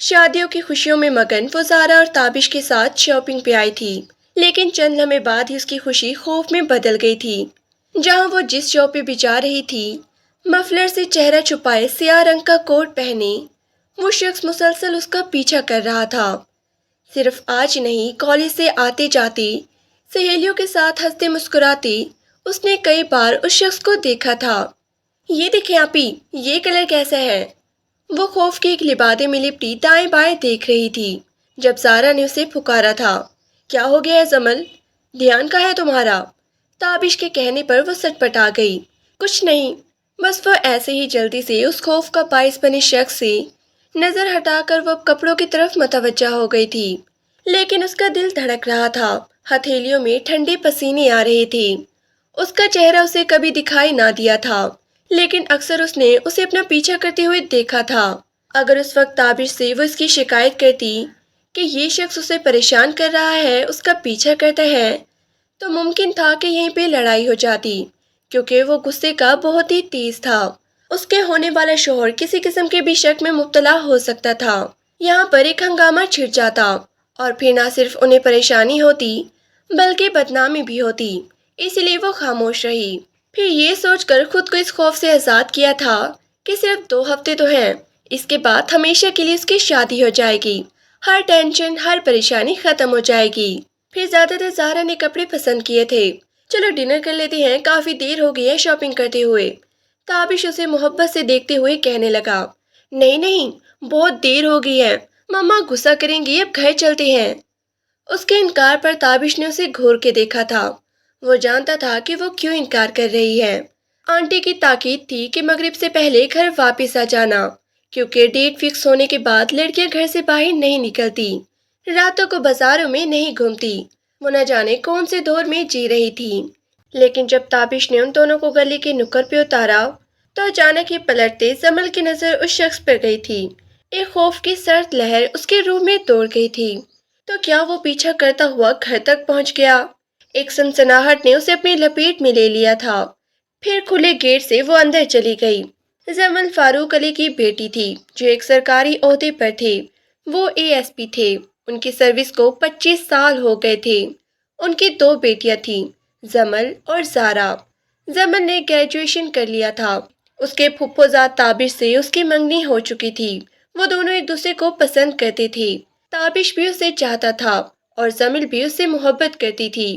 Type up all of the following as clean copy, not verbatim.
شادیوں کی خوشیوں میں مگن وہ زارا اور تابش کے ساتھ شاپنگ پہ آئی تھی، لیکن چند لمحے بعد ہی اس کی خوشی خوف میں بدل گئی تھی۔ جہاں وہ جس شاپ پہ بھی جا رہی تھی، مفلر سے چہرہ چھپائے سیاہ رنگ کا کوٹ پہنے وہ شخص مسلسل اس کا پیچھا کر رہا تھا۔ صرف آج نہیں، کالج سے آتے جاتے سہیلیوں کے ساتھ ہنستے مسکراتے اس نے کئی بار اس شخص کو دیکھا تھا۔ یہ دیکھیں آپی، یہ کلر کیسا ہے؟ وہ خوف کے ایک لبادے میں لپٹی دائیں بائیں دیکھ رہی تھی جب زارا نے اسے پکارا تھا۔ کیا ہو گیا ہے زمل؟ دھیان کہاں ہے تمہارا؟ تابش کے کہنے پر وہ سٹ پٹا گئی۔ کچھ نہیں، بس وہ ایسے ہی جلدی سے اس خوف کا باعث بنے شخص سے نظر ہٹا کر وہ کپڑوں کی طرف متوجہ ہو گئی تھی، لیکن اس کا دل دھڑک رہا تھا، ہتھیلیوں میں ٹھنڈے پسینے آ رہے تھے۔ اس کا چہرہ اسے کبھی دکھائی نہ دیا تھا، لیکن اکثر اس نے اسے اپنا پیچھا کرتے ہوئے دیکھا تھا۔ اگر اس وقت تابش سے وہ اس کی شکایت کرتی کہ یہ شخص اسے پریشان کر رہا ہے، اس کا پیچھا کرتا ہے، تو ممکن تھا کہ یہیں پہ لڑائی ہو جاتی، کیونکہ وہ غصے کا بہت ہی تیز تھا۔ اس کے ہونے والا شوہر کسی قسم کے بھی شک میں مبتلا ہو سکتا تھا۔ یہاں پر ایک ہنگامہ چھڑ جاتا اور پھر نہ صرف انہیں پریشانی ہوتی بلکہ بدنامی بھی ہوتی، اسی لیے وہ خاموش رہی۔ پھر یہ سوچ کر خود کو اس خوف سے آزاد کیا تھا کہ صرف 2 ہفتے تو ہیں، اس کے بعد ہمیشہ کے لیے اس کی شادی ہو جائے گی، ہر ٹینشن ہر پریشانی ختم ہو جائے گی۔ پھر زیادہ تر زارا نے کپڑے پسند کیے تھے۔ چلو ڈنر کر لیتے ہیں، کافی دیر ہو گئی ہے شاپنگ کرتے ہوئے، تابش اسے محبت سے دیکھتے ہوئے کہنے لگا۔ نہیں نہیں، بہت دیر ہو گئی ہے، مما غصہ کریں گی، اب گھر چلتے ہیں۔ اس کے انکار پر تابش نے اسے گھور کے دیکھا تھا۔ وہ جانتا تھا کہ وہ کیوں انکار کر رہی ہے۔ آنٹی کی تاکید تھی کہ مغرب سے پہلے گھر واپس آ جانا، کیونکہ ڈیٹ فکس ہونے کے بعد لڑکیاں گھر سے باہر نہیں نکلتی، راتوں کو بازاروں میں نہیں گھومتی۔ وہ نہ جانے کون سے دور میں جی رہی تھی۔ لیکن جب تابش نے ان دونوں کو گلی کے نکڑ پہ اتارا تو اچانک ہی پلٹتے زمل کی نظر اس شخص پر گئی تھی۔ ایک خوف کی سرد لہر اس کے روح میں دوڑ گئی تھی۔ تو کیا وہ پیچھا کرتا ہوا گھر تک پہنچ گیا؟ ایک سنسناہٹ نے اسے اپنی لپیٹ میں لے لیا تھا۔ پھر کھلے گیٹ سے وہ اندر چلی گئی۔ زمل فاروق علی کی بیٹی تھی جو ایک سرکاری عہدے پر تھے۔ وہ ASP تھے۔ ان کی سروس کو 25 سال ہو گئے تھے۔ ان کی 2 بیٹیاں تھیں، زمل اور زارا۔ زمل نے گریجویشن کر لیا تھا۔ اس کے پھپھو زاد تابش سے اس کی منگنی ہو چکی تھی۔ وہ دونوں ایک دوسرے کو پسند کرتے تھے۔ تابش بھی اسے چاہتا تھا اور زمل بھی اس سے محبت کرتی تھی۔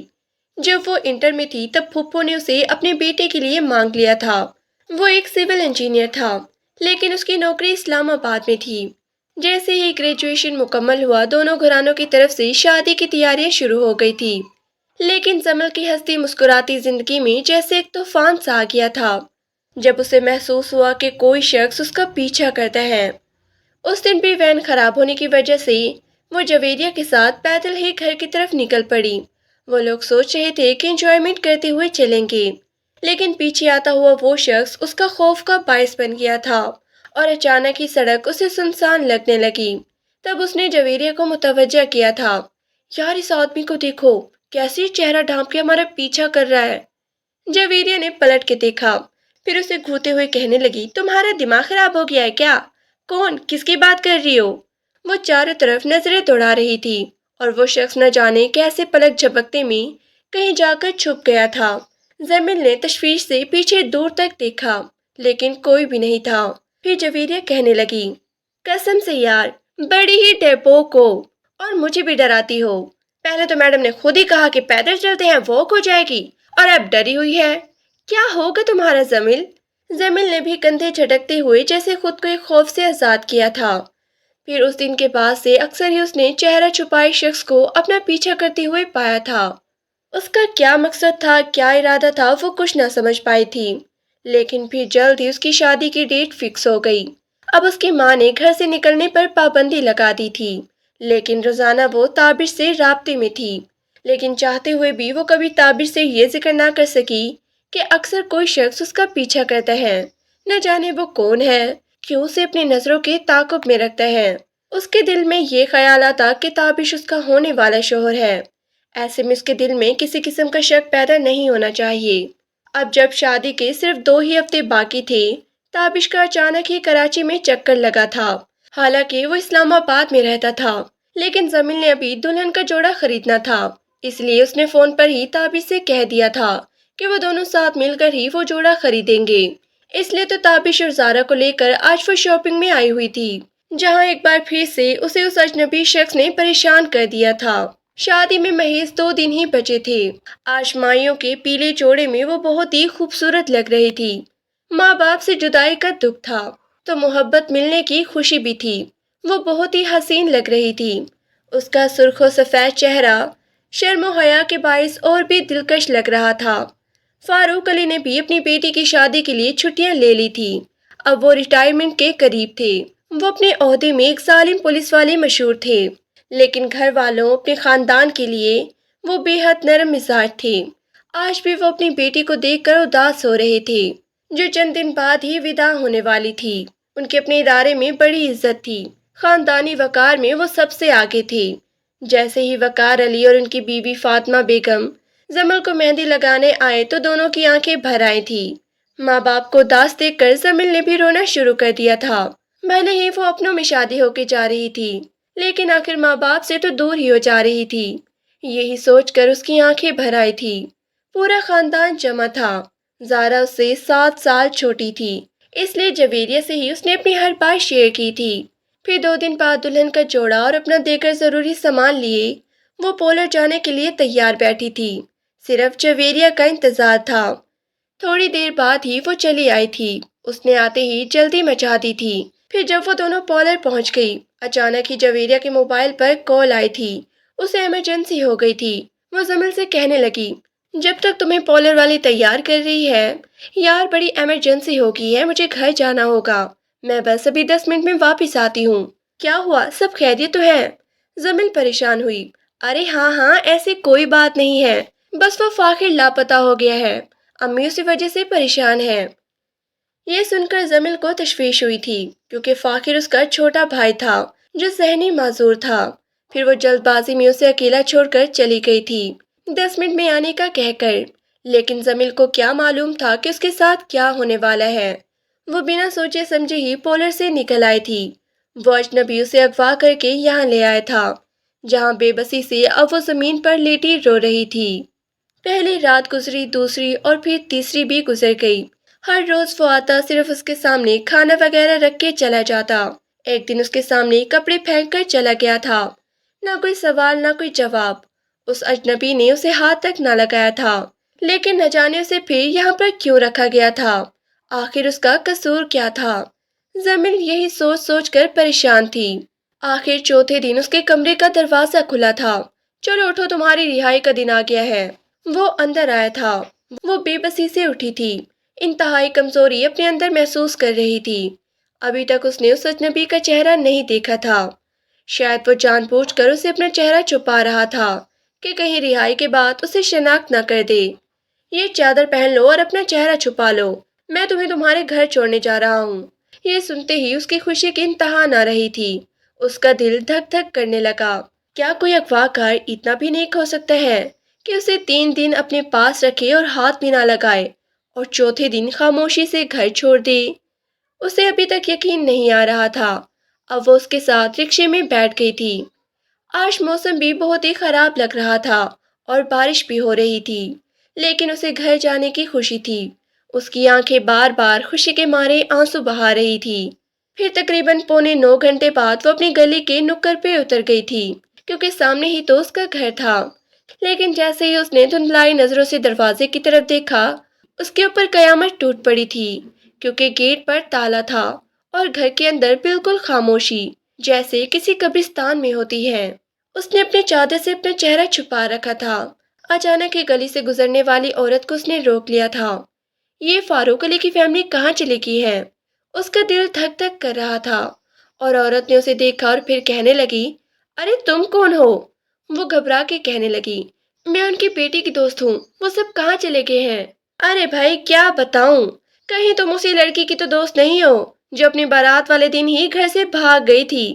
جب وہ انٹر میں تھی تب پھپھو نے اسے اپنے بیٹے کے لیے مانگ لیا تھا۔ وہ ایک سول انجینئر تھا، لیکن اس کی نوکری اسلام آباد میں تھی۔ جیسے ہی گریجویشن مکمل ہوا، دونوں گھرانوں کی طرف سے شادی کی تیاریاں شروع ہو گئی تھی۔ لیکن زمل کی ہنستی مسکراتی زندگی میں جیسے ایک طوفان سا آ گیا تھا جب اسے محسوس ہوا کہ کوئی شخص اس کا پیچھا کرتا ہے۔ اس دن بھی وین خراب ہونے کی وجہ سے وہ جویریہ کے ساتھ پیدل ہی گھر کی طرف نکل پڑی۔ وہ لوگ سوچ رہے تھے کہ انجوائمنٹ کرتے ہوئے چلیں گے، لیکن پیچھے آتا ہوا وہ شخص اس کا خوف کا باعث بن گیا تھا اور اچانک ہی سڑک اسے سنسان لگنے لگی۔ تب اس نے جویریہ کو متوجہ کیا تھا۔ یار، اس آدمی کو دیکھو، کیسے چہرہ ڈھانپ کے ہمارا پیچھا کر رہا ہے۔ جویریہ نے پلٹ کے دیکھا، پھر اسے گھورتے ہوئے کہنے لگی، تمہارا دماغ خراب ہو گیا ہے کیا؟ کون؟ کس کی بات کر رہی ہو؟ وہ چاروں طرف نظریں دوڑا رہی تھی اور وہ شخص نہ جانے کیسے پلک جھپکتے میں کہیں جا کر چھپ گیا تھا۔ زمین نے تشویش سے پیچھے دور تک دیکھا، لیکن کوئی بھی نہیں تھا۔ پھر جویریہ کہنے لگی، قسم سے یار، بڑی ہی ڈرپوک ہو اور مجھے بھی ڈراتی ہو۔ پہلے تو میڈم نے خود ہی کہا کہ پیدل چلتے ہیں، واک ہو جائے گی، اور اب ڈری ہوئی ہے۔ کیا ہوگا تمہارا زمل؟ زمل نے بھی کندھے جھٹکتے ہوئے جیسے خود کو ایک خوف سے آزاد کیا تھا۔ پھر اس دن کے بعد سے اکثر ہی اس نے چہرہ چھپائے شخص کو اپنا پیچھا کرتے ہوئے پایا تھا۔ اس کا کیا مقصد تھا، کیا ارادہ تھا، وہ کچھ نہ سمجھ پائی تھی۔ لیکن پھر جلد ہی اس کی شادی کی ڈیٹ فکس ہو گئی۔ اب اس کی ماں نے گھر سے نکلنے پر پابندی لگا دی تھی، لیکن روزانہ وہ تابش سے رابطے میں تھی۔ لیکن چاہتے ہوئے بھی وہ کبھی تابش سے یہ ذکر نہ کر سکی کہ اکثر کوئی شخص اس کا پیچھا کرتا ہے، نہ جانے وہ کون ہے، کیوں اسے اپنی نظروں کے تعاقب میں رکھتا ہے۔ اس کے دل میں یہ خیال آتا کہ تابش اس کا ہونے والا شوہر ہے۔ ایسے میں اس کے دل میں کسی قسم کا شک پیدا نہیں ہونا چاہیے۔ اب جب شادی کے صرف 2 ہی ہفتے باقی تھے، تابش کا اچانک ہی کراچی میں چکر لگا تھا۔ حالانکہ وہ اسلام آباد میں رہتا تھا، لیکن زمین نے ابھی دلہن کا جوڑا خریدنا تھا، اس لیے اس نے فون پر ہی تابش سے کہہ دیا تھا کہ وہ دونوں ساتھ مل کر ہی وہ جوڑا خریدیں گے۔ اس لیے تو تابش اور زارا کو لے کر آج وہ شاپنگ میں آئی ہوئی تھی، جہاں ایک بار پھر سے اسے اس اجنبی شخص نے پریشان کر دیا تھا۔ شادی میں محض 2 دن ہی بچے تھے۔ آج مائیوں کے پیلے جوڑے میں وہ بہت ہی خوبصورت لگ رہی تھی۔ ماں باپ سے جدائی کا دکھ تھا تو محبت ملنے کی خوشی بھی تھی۔ وہ بہت ہی حسین لگ رہی تھی۔ اس کا سرخ و سفید چہرہ شرم و حیا کے باعث اور بھی دلکش لگ رہا تھا۔ فاروق علی نے بھی اپنی بیٹی کی شادی کے لیے چھٹیاں لے لی تھی۔ اب وہ ریٹائرمنٹ کے قریب تھے۔ وہ اپنے عہدے میں ایک ظالم پولیس والے مشہور تھے، لیکن گھر والوں اپنے خاندان کے لیے وہ بے حد نرم مزاج تھے۔ آج بھی وہ اپنی بیٹی کو دیکھ کر اداس ہو رہے تھے، جو چند دن بعد ہی وداع ہونے والی تھی۔ ان کے اپنے ادارے میں بڑی عزت تھی، خاندانی وقار میں وہ سب سے آگے تھے۔ جیسے ہی وقار علی اور ان کی بیوی فاطمہ بیگم زمل کو مہندی لگانے آئے تو دونوں کی آنکھیں بھر آئی تھی۔ ماں باپ کو اداس دیکھ کر زمل نے بھی رونا شروع کر دیا تھا۔ بھلے ہی وہ اپنوں میں شادی ہو کے جا رہی تھی، لیکن آخر ماں باپ سے تو دور ہی ہو جا رہی تھی، یہی سوچ کر اس کی آنکھیں بھر آئی تھی۔ پورا خاندان جمع تھا۔ زارا اس سے 7 سال چھوٹی تھی، اس لیے جویریہ سے ہی اس نے اپنی ہر بات شیئر کی تھی۔ پھر 2 دن بعد دلہن کا جوڑا اور اپنا دے کر ضروری سامان لیے وہ پولر جانے کے لیے تیار بیٹھی تھی۔ صرف جویریہ کا انتظار تھا۔ تھوڑی دیر بعد ہی وہ چلی آئی تھی۔ اس نے آتے ہی جلدی مچا دی تھی۔ پھر جب وہ دونوں پولر پہنچ گئی، اچانک ہی جویریہ کے موبائل پر کال آئی تھی۔ اسے ایمرجنسی ہو گئی تھی۔ وہ زمل سے کہنے لگی، جب تک تمہیں پولر والی تیار کر رہی ہے، یار بڑی ایمرجنسی ہو گئی ہے، مجھے گھر جانا ہوگا، میں بس ابھی 10 منٹ میں واپس آتی ہوں۔ کیا ہوا، سب خیریت تو ہے؟ زمل پریشان ہوئی۔ ارے ہاں ہاں، ایسی کوئی بات نہیں ہے، بس وہ فاخر لاپتہ ہو گیا ہے، امی اسی وجہ سے پریشان ہے۔ یہ سن کر زمل کو تشویش ہوئی تھی، کیونکہ فاخر اس کا چھوٹا بھائی تھا جو ذہنی معذور تھا۔ پھر وہ جلد بازی میں اسے اکیلا چھوڑ کر چلی گئی تھی، 10 منٹ میں آنے کا کہہ کر۔ لیکن زمل کو کیا معلوم تھا کہ اس کے ساتھ کیا ہونے والا ہے۔ وہ بنا سوچے سمجھے ہی پولر سے نکل آئی تھی۔ وہ اجنبی اسے اغوا کر کے یہاں لے آیا تھا، جہاں بے بسی سے اب وہ زمین پر لیٹی رو رہی تھی۔ پہلی رات گزری، دوسری اور پھر تیسری بھی گزر گئی۔ ہر روز وہ آتا، صرف اس کے سامنے کھانا وغیرہ رکھ کے چلا جاتا۔ ایک دن اس کے سامنے کپڑے پھینک کر چلا گیا تھا۔ نہ کوئی سوال، نہ کوئی جواب۔ اس اجنبی نے اسے ہاتھ تک نہ لگایا تھا، لیکن نہ جانے اسے پھر یہاں پر کیوں رکھا گیا تھا؟ آخر اس کا قصور کیا تھا؟ زمین یہی سوچ سوچ کر پریشان تھی۔ آخر چوتھے دن اس کے کمرے کا دروازہ کھلا تھا۔ چلو اٹھو، تمہاری رہائی کا دن آ گیا ہے۔ وہ اندر آیا تھا۔ وہ بے بسی سے اٹھی تھی، انتہائی کمزوری اپنے اندر محسوس کر رہی تھی۔ ابھی تک اس نے اس اجنبی کا چہرہ نہیں دیکھا تھا۔ شاید وہ جان بوجھ کر اسے اپنا چہرہ چھپا رہا تھا کہ کہیں رہائی کے بعد اسے شناخت نہ کر دے۔ یہ چادر پہن لو اور اپنا چہرہ چھپا لو، میں تمہیں تمہارے گھر چھوڑنے جا رہا ہوں۔ یہ سنتے ہی اس کی خوشی کی انتہا نہ رہی تھی۔ اس کا دل دھک دھک کرنے لگا۔ کیا کوئی اغوا کار اتنا بھی نیک ہو سکتا ہے کہ اسے 3 دن اپنے پاس رکھے اور ہاتھ بھی نہ لگائے، اور چوتھے دن خاموشی سے گھر چھوڑ دے؟ اسے ابھی تک یقین نہیں آ رہا تھا۔ اب وہ اس کے ساتھ رکشے میں بیٹھ گئی تھی۔ آج موسم بھی بہت ہی خراب لگ رہا تھا اور بارش بھی ہو رہی تھی، لیکن اسے گھر جانے کی خوشی تھی۔ اس کی آنکھیں بار بار خوشی کے مارے آنسو بہا رہی تھی۔ پھر تقریباً 9:15 بعد وہ اپنی گلی کے نکڑ پہ اتر گئی تھی، کیونکہ سامنے ہی تو اس کا گھر تھا۔ لیکن جیسے ہی اس نے دھندلائی نظروں سے دروازے کی طرف دیکھا، اس کے اوپر قیامت ٹوٹ پڑی تھی، کیونکہ گیٹ پر تالا تھا اور گھر کے اندر بالکل خاموشی، جیسے کسی قبرستان میں ہوتی ہے۔ اس نے اپنی چادر سے اپنا چہرہ چھپا رکھا تھا۔ اچانک ہی گلی سے گزرنے والی عورت کو اس نے روک لیا تھا۔ یہ فاروق علی کی فیملی کہاں چلی گئی ہے؟ اس کا دل دھک دھک کر رہا تھا، اور عورت نے اسے دیکھا اور پھر کہنے لگی، ارے تم کون ہو؟ وہ گھبرا کے کہنے لگی، میں ان کی بیٹی کی دوست ہوں، وہ سب کہاں چلے گئے ہیں؟ ارے بھائی کیا بتاؤں، کہیں تم اسی لڑکی کی تو دوست نہیں ہو جو اپنی بارات والے دن ہی گھر سے بھاگ گئی تھی؟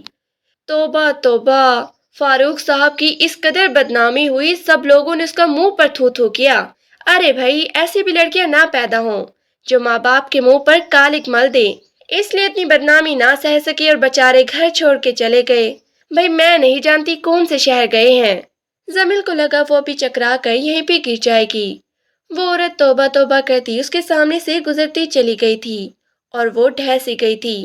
توبہ توبہ، فاروق صاحب کی اس قدر بدنامی ہوئی، سب لوگوں نے اس کا منہ پر تھو تھو کیا۔ ارے بھائی ایسی بھی لڑکیاں نہ پیدا ہوں جو ماں باپ کے منہ پر کالک مل دیں۔ اس لیے اتنی بدنامی نہ سہ سکی اور بچارے گھر چھوڑ کے چلے گئے۔ بھائی میں نہیں جانتی کون سے شہر گئے ہیں۔ زمل کو لگا وہ ابھی چکرا کر یہیں پہ گر جائے گی۔ وہ عورت توبہ توبہ کرتی اس کے سامنے سے گزرتی چلی گئی تھی اور وہ ڈھہ سی گئی تھی۔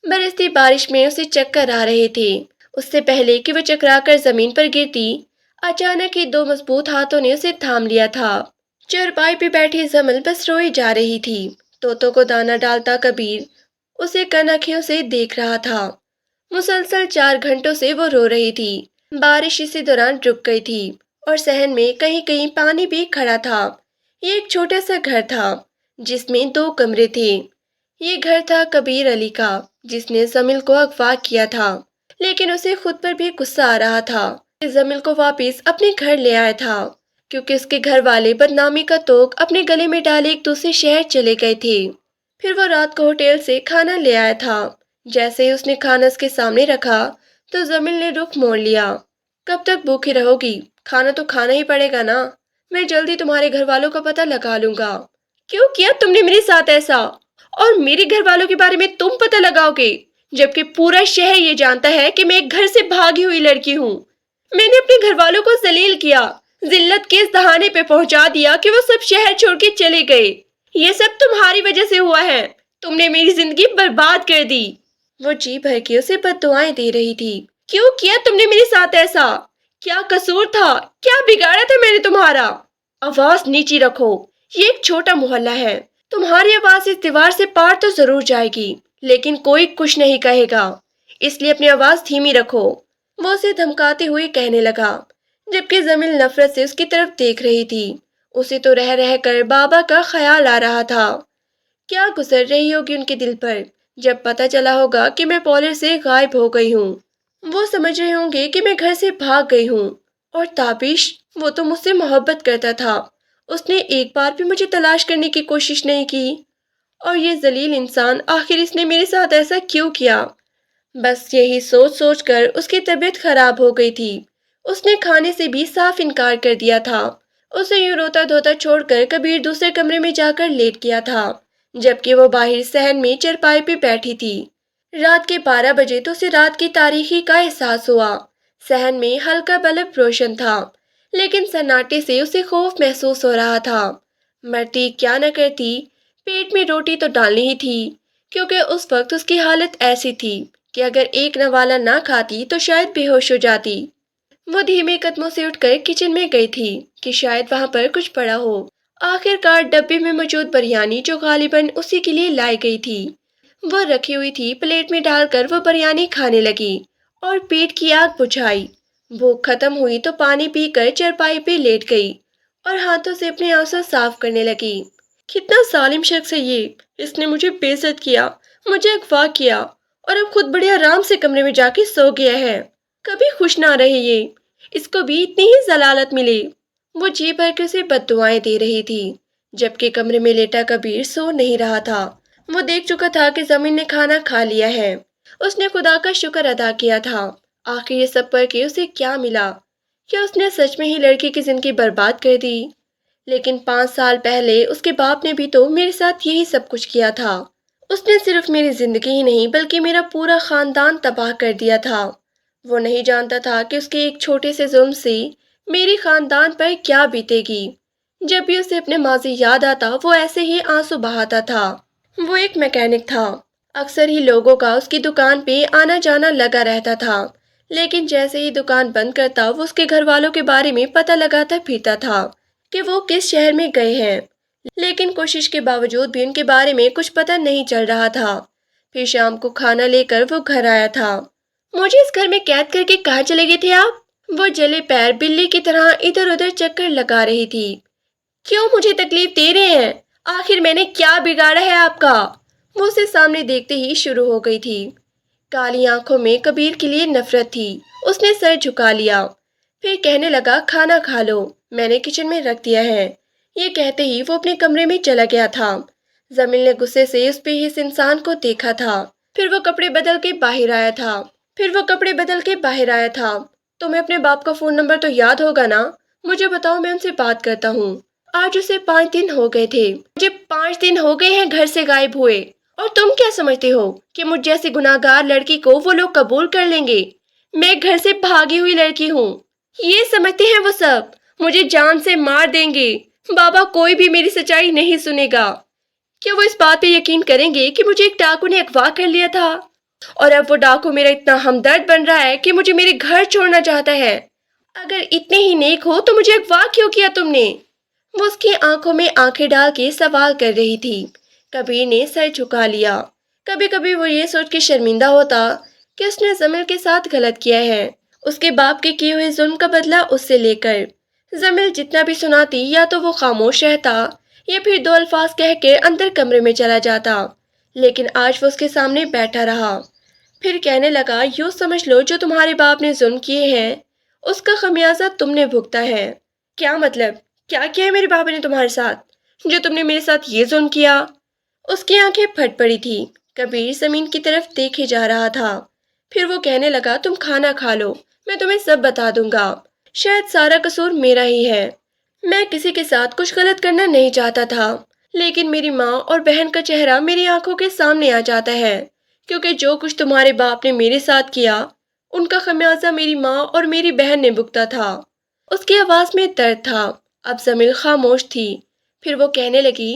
برستی بارش میں اسے چکر آ رہے تھے۔ اس سے پہلے کہ وہ چکرا کر زمین پر گرتی، اچانک ہی دو مضبوط ہاتھوں نے اسے تھام لیا تھا۔ چارپائی پہ بیٹھی زمل بس روئی جا رہی تھی۔ طوطوں کو دانہ ڈالتا کبیر اسے کن آنکھوں سے دیکھ رہا تھا۔ مسلسل 4 گھنٹوں سے وہ رو رہی تھی۔ بارش اسی دوران رک گئی تھی اور صحن میں کہیں کہیں پانی بھی کھڑا تھا۔ یہ ایک چھوٹا سا گھر تھا جس میں 2 کمرے تھے۔ یہ گھر تھا کبیر علی کا جس نے زمل کو اغوا کیا تھا، لیکن اسے خود پر بھی غصہ آ رہا تھا کہ زمل کو واپس اپنے گھر لے آیا تھا، کیونکہ اس کے گھر والے بدنامی کا توق اپنے گلے میں ڈالے ایک دوسرے شہر چلے گئے تھے۔ پھر وہ رات کو ہوٹل سے کھانا لے آیا تھا۔ جیسے ہی اس نے کھانا اس کے سامنے رکھا تو زمل نے رخ موڑ لیا۔ کب تک بھوکی رہو گی؟ کھانا تو کھانا ہی پڑے گا نا۔ میں جلدی تمہارے گھر والوں کا پتہ لگا لوں گا۔ کیوں کیا تم نے میرے ساتھ ایسا؟ اور میرے گھر والوں کے بارے میں تم پتہ لگاؤ گے، جبکہ پورا شہر یہ جانتا ہے کہ میں ایک گھر سے بھاگی ہوئی لڑکی ہوں۔ میں نے اپنے گھر والوں کو ذلیل کیا، ذلت کے اس دہانے پہ پہنچا دیا کہ وہ سب شہر چھوڑ کے چلے گئے۔ یہ سب تمہاری وجہ سے ہوا ہے۔ تم نے میری زندگی برباد کر دی۔ وہ جی بھر کے اسے بد دعائیں دے رہی تھی۔ کیوں کیا تم نے میرے ساتھ ایسا؟ کیا قصور تھا؟ کیا بگاڑا تھا میں نے تمہارا؟ آواز نیچی رکھو، یہ ایک چھوٹا محلہ ہے۔ تمہاری آواز اس دیوار سے پار تو ضرور جائے گی، لیکن کوئی کچھ نہیں کہے گا، اس لیے اپنی آواز دھیمی رکھو۔ وہ اسے دھمکاتے ہوئے کہنے لگا، جبکہ زمین نفرت سے اس کی طرف دیکھ رہی تھی۔ اسے تو رہ رہ کر بابا کا خیال آ رہا تھا۔ کیا گزر رہی ہوگی ان کے دل پر جب پتہ چلا ہوگا کہ میں پولر سے غائب ہو گئی ہوں۔ وہ سمجھ رہے ہوں گے کہ میں گھر سے بھاگ گئی ہوں۔ اور تابش، وہ تو مجھ سے محبت کرتا تھا، اس نے ایک بار بھی مجھے تلاش کرنے کی کوشش نہیں کی۔ اور یہ ذلیل انسان، آخر اس نے میرے ساتھ ایسا کیوں کیا؟ بس یہی سوچ سوچ کر اس کی طبیعت خراب ہو گئی تھی۔ اس نے کھانے سے بھی صاف انکار کر دیا تھا۔ اسے یوں روتا دھوتا چھوڑ کر کبیر دوسرے کمرے میں جا کر لیٹ گیا تھا، جبکہ وہ باہر صحن میں چرپائی پہ بیٹھی تھی۔ رات کے 12 بجے تو اسے رات کی تاریکی کا احساس ہوا۔ صحن میں ہلکا بلب روشن تھا، لیکن سناٹے سے اسے خوف محسوس ہو رہا تھا۔ مرتی کیا نہ کرتی، پیٹ میں روٹی تو ڈالنی ہی تھی، کیونکہ اس وقت اس کی حالت ایسی تھی کہ اگر ایک نوالا نہ کھاتی تو شاید بے ہوش ہو جاتی۔ وہ دھیمے قدموں سے اٹھ کر کچن میں گئی تھی کہ شاید وہاں پر کچھ پڑا ہو۔ آخر کار ڈبے میں موجود بریانی، جو غالباً اسی کے لیے لائی گئی تھی، وہ رکھی ہوئی تھی۔ پلیٹ میں ڈال کر وہ بریانی کھانے لگی اور پیٹ کی آگ بجھائی۔ بھوک ختم ہوئی تو پانی پی کر چرپائی پہ لیٹ گئی اور ہاتھوں سے اپنے آنسو صاف کرنے لگی۔ کتنا ظالم شخص ہے یہ، اس نے مجھے بے عزت کیا، مجھے اغوا کیا اور اب خود بڑے آرام سے کمرے میں جا کے سو گیا ہے۔ کبھی خوش نہ رہے یہ، اس کو بھی اتنی ہی ذلالت ملے۔ وہ جی بھر کے اسے بد دعائیں دے رہی تھی، جبکہ کمرے میں لیٹا کبیر سو نہیں رہا تھا۔ وہ دیکھ چکا تھا کہ زمین نے کھانا کھا لیا ہے۔ اس نے خدا کا شکر ادا کیا تھا۔ آخر یہ سب کر کے اسے کیا ملا؟ کیا اس نے سچ میں ہی لڑکی کی زندگی برباد کر دی؟ لیکن 5 سال پہلے اس کے باپ نے بھی تو میرے ساتھ یہی سب کچھ کیا تھا۔ اس نے صرف میری زندگی ہی نہیں بلکہ میرا پورا خاندان تباہ کر دیا تھا۔ وہ نہیں جانتا تھا کہ اس کے ایک چھوٹے سے ظلم سے میری خاندان پر کیا بیتے گی۔ جب بھی اسے اپنے ماضی یاد آتا وہ ایسے ہی آنسو بہاتا تھا۔ وہ ایک میکینک تھا، اکثر ہی لوگوں کا اس کی دکان پہ آنا جانا لگا رہتا تھا، لیکن جیسے ہی دکان بند کرتا وہ اس کے گھر والوں کے بارے میں پتہ لگاتا پھرتا تھا کہ وہ کس شہر میں گئے ہیں، لیکن کوشش کے باوجود بھی ان کے بارے میں کچھ پتہ نہیں چل رہا تھا۔ پھر شام کو کھانا لے کر وہ گھر آیا تھا۔ مجھے اس گھر میں قید کر کے کہاں چلے گئے تھے آپ؟ وہ جلے پیر بلی کی طرح ادھر ادھر چکر لگا رہی تھی۔ کیوں مجھے تکلیف دے رہے ہیں؟ آخر میں نے کیا بگاڑا ہے آپ کا؟ وہ اسے سامنے دیکھتے ہی شروع ہو گئی تھی۔ کالی آنکھوں میں کبیر کے لیے نفرت تھی۔ اس نے سر جھکا لیا، پھر کہنے لگا، کھانا کھا لو، میں نے کچن میں رکھ دیا ہے۔ یہ کہتے ہی وہ اپنے کمرے میں چلا گیا تھا۔ زمین نے غصے سے اس بے حس انسان کو دیکھا تھا۔ پھر وہ کپڑے بدل کے باہر آیا تھا۔ تمہیں اپنے باپ کا فون نمبر تو یاد ہوگا نا؟ مجھے بتاؤ، میں ان سے بات کرتا ہوں۔ آج اسے 5 دن ہو گئے تھے۔ مجھے 5 دن ہو گئے ہیں گھر سے غائب ہوئے، اور تم کیا سمجھتے ہو کہ مجھ جیسی گناہگار لڑکی کو وہ لوگ قبول کر لیں گے؟ میں گھر سے بھاگی ہوئی لڑکی ہوں۔ یہ سمجھتے ہیں وہ سب مجھے جان سے مار دیں گے۔ بابا کوئی بھی میری سچائی نہیں سنے گا۔ کیا وہ اس بات پہ یقین کریں گے کہ مجھے ایک ڈاکو نے اغوا کر لیا تھا، اور اب وہ ڈاکو میرا اتنا ہمدرد بن رہا ہے کہ مجھے میرے گھر چھوڑنا چاہتا ہے؟ اگر اتنے ہی نیک ہو تو مجھے اغوا کیوں کیا تم نے؟ وہ اس کی آنکھوں میں آنکھیں ڈال کے سوال کر رہی تھی۔ کبیر نے سر جھکا لیا۔ کبھی کبھی وہ یہ سوچ کے شرمندہ ہوتا کہ اس نے زمل کے ساتھ غلط کیا ہے، اس کے باپ کے کیے ہوئے ظلم کا بدلہ اس سے لے کر۔ زمل جتنا بھی سناتی یا تو وہ خاموش رہتا یا پھر دو الفاظ کہہ کے اندر کمرے میں چلا جاتا، لیکن آج وہ اس کے سامنے بیٹھا رہا۔ پھر کہنے لگا، یوں سمجھ لو جو تمہارے باپ نے ظلم کیے ہیں اس کا خمیازہ تم نے بھگتا ہے۔ کیا مطلب؟ کیا کیا ہے میرے بابا نے تمہارے ساتھ جو تم نے میرے ساتھ یہ ظلم کیا؟ اس کی آنکھیں پھٹ پڑی تھی۔ کبیر زمین کی طرف دیکھے جا رہا تھا۔ پھر وہ کہنے لگا، تم کھانا کھا لو، میں تمہیں سب بتا دوں گا۔ شاید سارا قصور میرا ہی ہے۔ میں کسی کے ساتھ کچھ غلط کرنا نہیں چاہتا تھا، لیکن میری ماں اور بہن کا چہرہ میری آنکھوں کے سامنے آ جاتا ہے، کیونکہ جو کچھ تمہارے باپ نے میرے ساتھ کیا ان کا خمیازہ میری ماں اور میری بہن نے بھگتا تھا۔ اس کی آواز میں درد تھا۔ اب زمین خاموش تھی۔ پھر وہ کہنے لگی،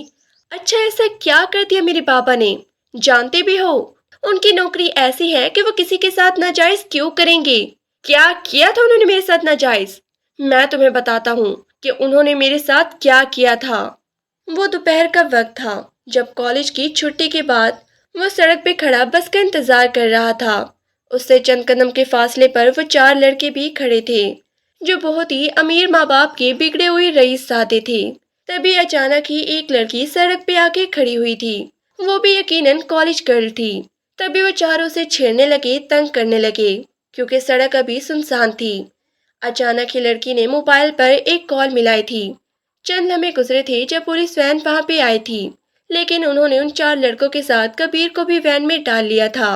اچھا ایسا کیا کر دیا میرے بابا نے؟ جانتے بھی ہو ان کی نوکری ایسی ہے کہ وہ کسی کے ساتھ ناجائز کیوں کریں گے؟ کیا کیا تھا انہوں نے میرے ساتھ ناجائز؟ میں تمہیں بتاتا ہوں کہ انہوں نے میرے ساتھ کیا کیا تھا۔ وہ دوپہر کا وقت تھا جب کالج کی چھٹی کے بعد وہ سڑک پہ کھڑا بس کا انتظار کر رہا تھا۔ اس سے چند قدم کے فاصلے پر وہ چار لڑکے بھی کھڑے تھے جو بہت ہی امیر ماں باپ کے بگڑے ہوئے رئیس زادے تھے۔ تبھی اچانک ہی ایک لڑکی سڑک پہ آ کے کھڑی ہوئی تھی۔ وہ بھی یقیناً کالج گرل تھی۔ تبھی وہ چاروں سے چھیڑنے لگے، تنگ کرنے لگے، کیونکہ سڑک ابھی سنسان تھی۔ اچانک ہی لڑکی نے موبائل پر ایک کال ملائی تھی۔ چند لمحے گزرے تھے جب پولیس وین وہاں پہ آئی تھی، لیکن انہوں نے ان چار لڑکوں کے ساتھ کبیر کو بھی وین میں ڈال لیا تھا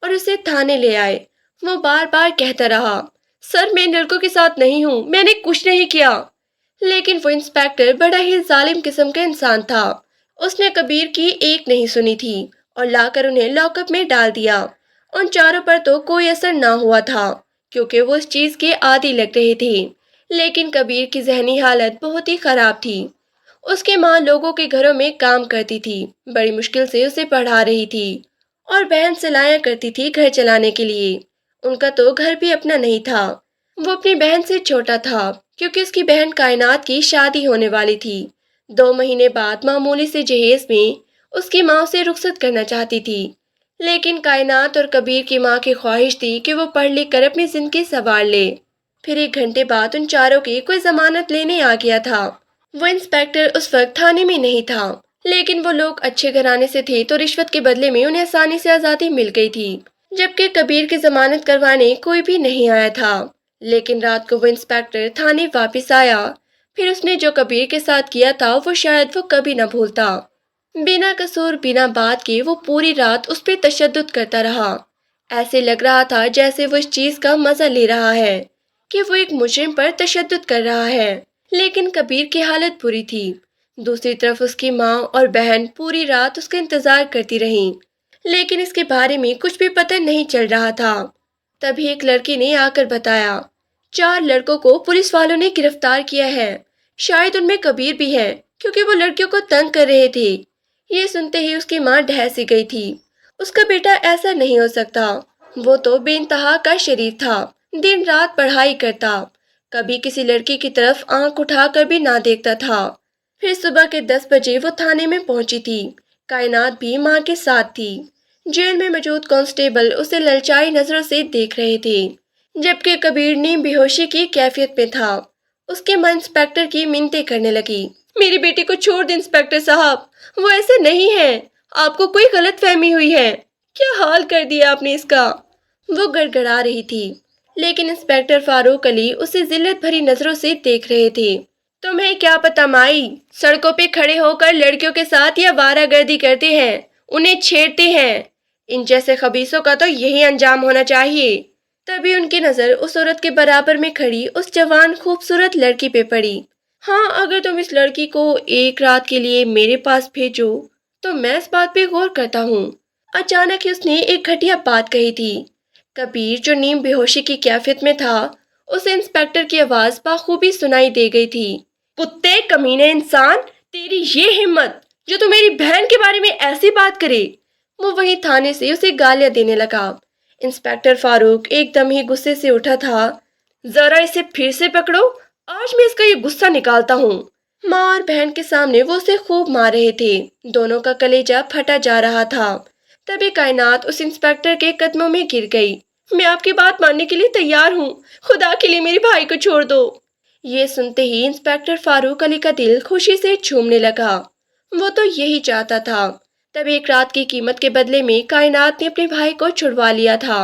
اور اسے تھانے لے آئے۔ وہ بار بار کہتا رہا، سر میں ان لڑکوں کے ساتھ نہیں ہوں، میں نے کچھ نہیں کیا۔ لیکن وہ انسپیکٹر بڑا ہی ظالم قسم کا انسان تھا۔ اس نے کبیر کی ایک نہیں سنی تھی اور لا کر انہیں لاک اپ میں ڈال دیا۔ ان چاروں پر تو کوئی اثر نہ ہوا تھا کیونکہ وہ اس چیز کے عادی لگ رہے تھے، لیکن کبیر کی ذہنی حالت بہت ہی خراب تھی۔ اس کی ماں لوگوں کے گھروں میں کام کرتی تھی، بڑی مشکل سے اسے پڑھا رہی تھی، اور بہن سلائیاں کرتی تھی گھر چلانے کے لیے۔ ان کا تو گھر بھی اپنا نہیں تھا۔ وہ اپنی بہن سے چھوٹا تھا کیونکہ اس کی بہن کائنات کی شادی ہونے والی تھی۔ 2 مہینے بعد معمولی سے جہیز میں اس کی ماں اسے رخصت کرنا چاہتی تھی، لیکن کائنات اور کبیر کی ماں کی خواہش تھی کہ وہ پڑھ لکھ کر اپنی زندگی سنوار لے۔ پھر 1 گھنٹے بعد ان چاروں کی کوئی ضمانت لینے آ گیا تھا۔ وہ انسپیکٹر اس وقت تھانے میں نہیں تھا، لیکن وہ لوگ اچھے گھرانے سے تھے تو رشوت کے بدلے میں انہیں آسانی سے آزادی مل گئی تھی، جبکہ کبیر کی ضمانت کروانے کوئی بھی نہیں آیا تھا۔ لیکن رات کو وہ انسپیکٹر تھانے واپس آیا۔ پھر اس نے جو کبیر کے ساتھ کیا تھا وہ شاید وہ کبھی نہ بھولتا۔ بنا قصور بنا بات کے وہ پوری رات اس پہ تشدد کرتا رہا۔ ایسے لگ رہا تھا جیسے وہ اس چیز کا مزہ لے رہا ہے کہ وہ ایک مجرم پر تشدد کر رہا ہے، لیکن کبیر کی حالت بری تھی۔ دوسری طرف اس کی ماں اور بہن پوری رات اس کا انتظار کرتی رہیں، لیکن اس کے بارے میں کچھ بھی پتہ نہیں چل رہا تھا۔ تبھی ایک لڑکی نے آ کر بتایا، 4 لڑکوں کو پولیس والوں نے گرفتار کیا ہے، شاید ان میں کبیر بھی ہے کیونکہ وہ لڑکیوں کو تنگ کر رہے تھے۔ یہ سنتے ہی اس کی ماں ڈھہ سی گئی تھی۔ اس کا بیٹا ایسا نہیں ہو سکتا، وہ تو بے انتہا کا شریف تھا، دن رات پڑھائی کرتا، کبھی کسی لڑکی کی طرف آنکھ اٹھا کر بھی نہ دیکھتا تھا۔ پھر صبح کے 10 بجے وہ تھانے میں پہنچی تھی۔ کائنات بھی ماں کے ساتھ تھی۔ جیل میں موجود کانسٹیبل اسے للچائی نظروں سے دیکھ رہے تھے، جبکہ کبیر نیم بے ہوشی کی کیفیت میں تھا۔ اس کی ماں انسپیکٹر کی منتیں کرنے لگی، میری بیٹی کو چھوڑ دیں انسپیکٹر صاحب، وہ ایسا نہیں ہے، آپ کو کوئی غلط فہمی ہوئی ہے، کیا حال کر دیا آپ نے اس کا۔ وہ گڑ گڑا رہی تھی، لیکن انسپیکٹر فاروق علی اسے ذلت بھری نظروں سے دیکھ رہے تھے۔ تمہیں کیا پتہ مائی، سڑکوں پہ کھڑے ہو کر لڑکیوں کے ساتھ یہ آوارہ گردی کرتے ہیں، انہیں چھیڑتے ہیں، ان جیسے خبیثوں کا تو یہی انجام ہونا چاہیے۔ تبھی ان کی نظر اس عورت کے برابر میں کھڑی اس جوان خوبصورت لڑکی پہ پڑی۔ ہاں، اگر تم اس لڑکی کو ایک رات کے لیے میرے پاس بھیجو تو میں اس بات پہ غور کرتا ہوں۔ اچانک ہی اس نے ایک گھٹیا بات کہی تھی۔ کبیر جو نیم بے ہوشی کی کیفیت میں تھا، اسے انسپیکٹر کی آواز بخوبی سنائی دے گئی تھی۔ کتے کمینے انسان، تیری یہ ہمت جو تو میری بہن کے بارے میں ایسی بات کرے۔ وہ وہیں تھانے سے اسے گالیاں دینے لگا۔ انسپیکٹر فاروق ایک دم ہی غصے سے اٹھا تھا۔ ذرا اسے پھر سے پکڑو، آج میں اس کا یہ غصہ نکالتا ہوں۔ ماں اور بہن کے سامنے وہ اسے خوب مار رہے تھے، دونوں کا کلیجہ پھٹا جا رہا تھا۔ تبھی کائنات اس انسپیکٹر کے قدموں میں گر گئی۔ میں آپ کی بات ماننے کے لیے تیار ہوں، خدا کے لیے میرے بھائی کو چھوڑ دو۔ یہ سنتے ہی انسپیکٹر فاروق علی کا دل خوشی سے جھومنے لگا۔ وہ تو یہی چاہتا تھا۔ تب ایک رات کی قیمت کے بدلے میں کائنات نے اپنے بھائی کو چھڑوا لیا تھا،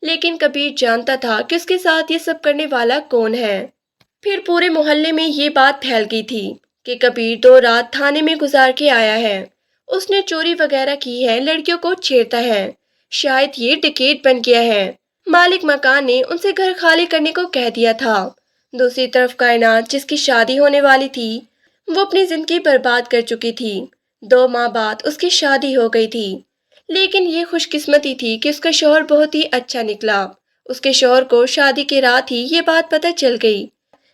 لیکن کبیر جانتا تھا کہ اس کے ساتھ یہ سب کرنے والا کون ہے۔ پھر پورے محلے میں یہ بات پھیل گئی تھی کہ کبیر 2 رات تھانے میں گزار کے آیا ہے۔ اس نے چوری وغیرہ کی ہے، لڑکیوں کو چھیڑتا ہے، شاید یہ ڈکیٹ بن گیا ہے۔ مالک مکان نے ان سے گھر خالی کرنے کو کہہ دیا تھا۔ دوسری طرف کائنات، جس کی شادی ہونے والی تھی، وہ اپنی زندگی برباد کر چکی تھی۔ 2 ماہ بعد اس کی شادی ہو گئی تھی، لیکن یہ خوش قسمتی تھی کہ اس کا شوہر بہت ہی اچھا نکلا۔ اس کے شوہر کو شادی کے رات ہی یہ بات پتہ چل گئی،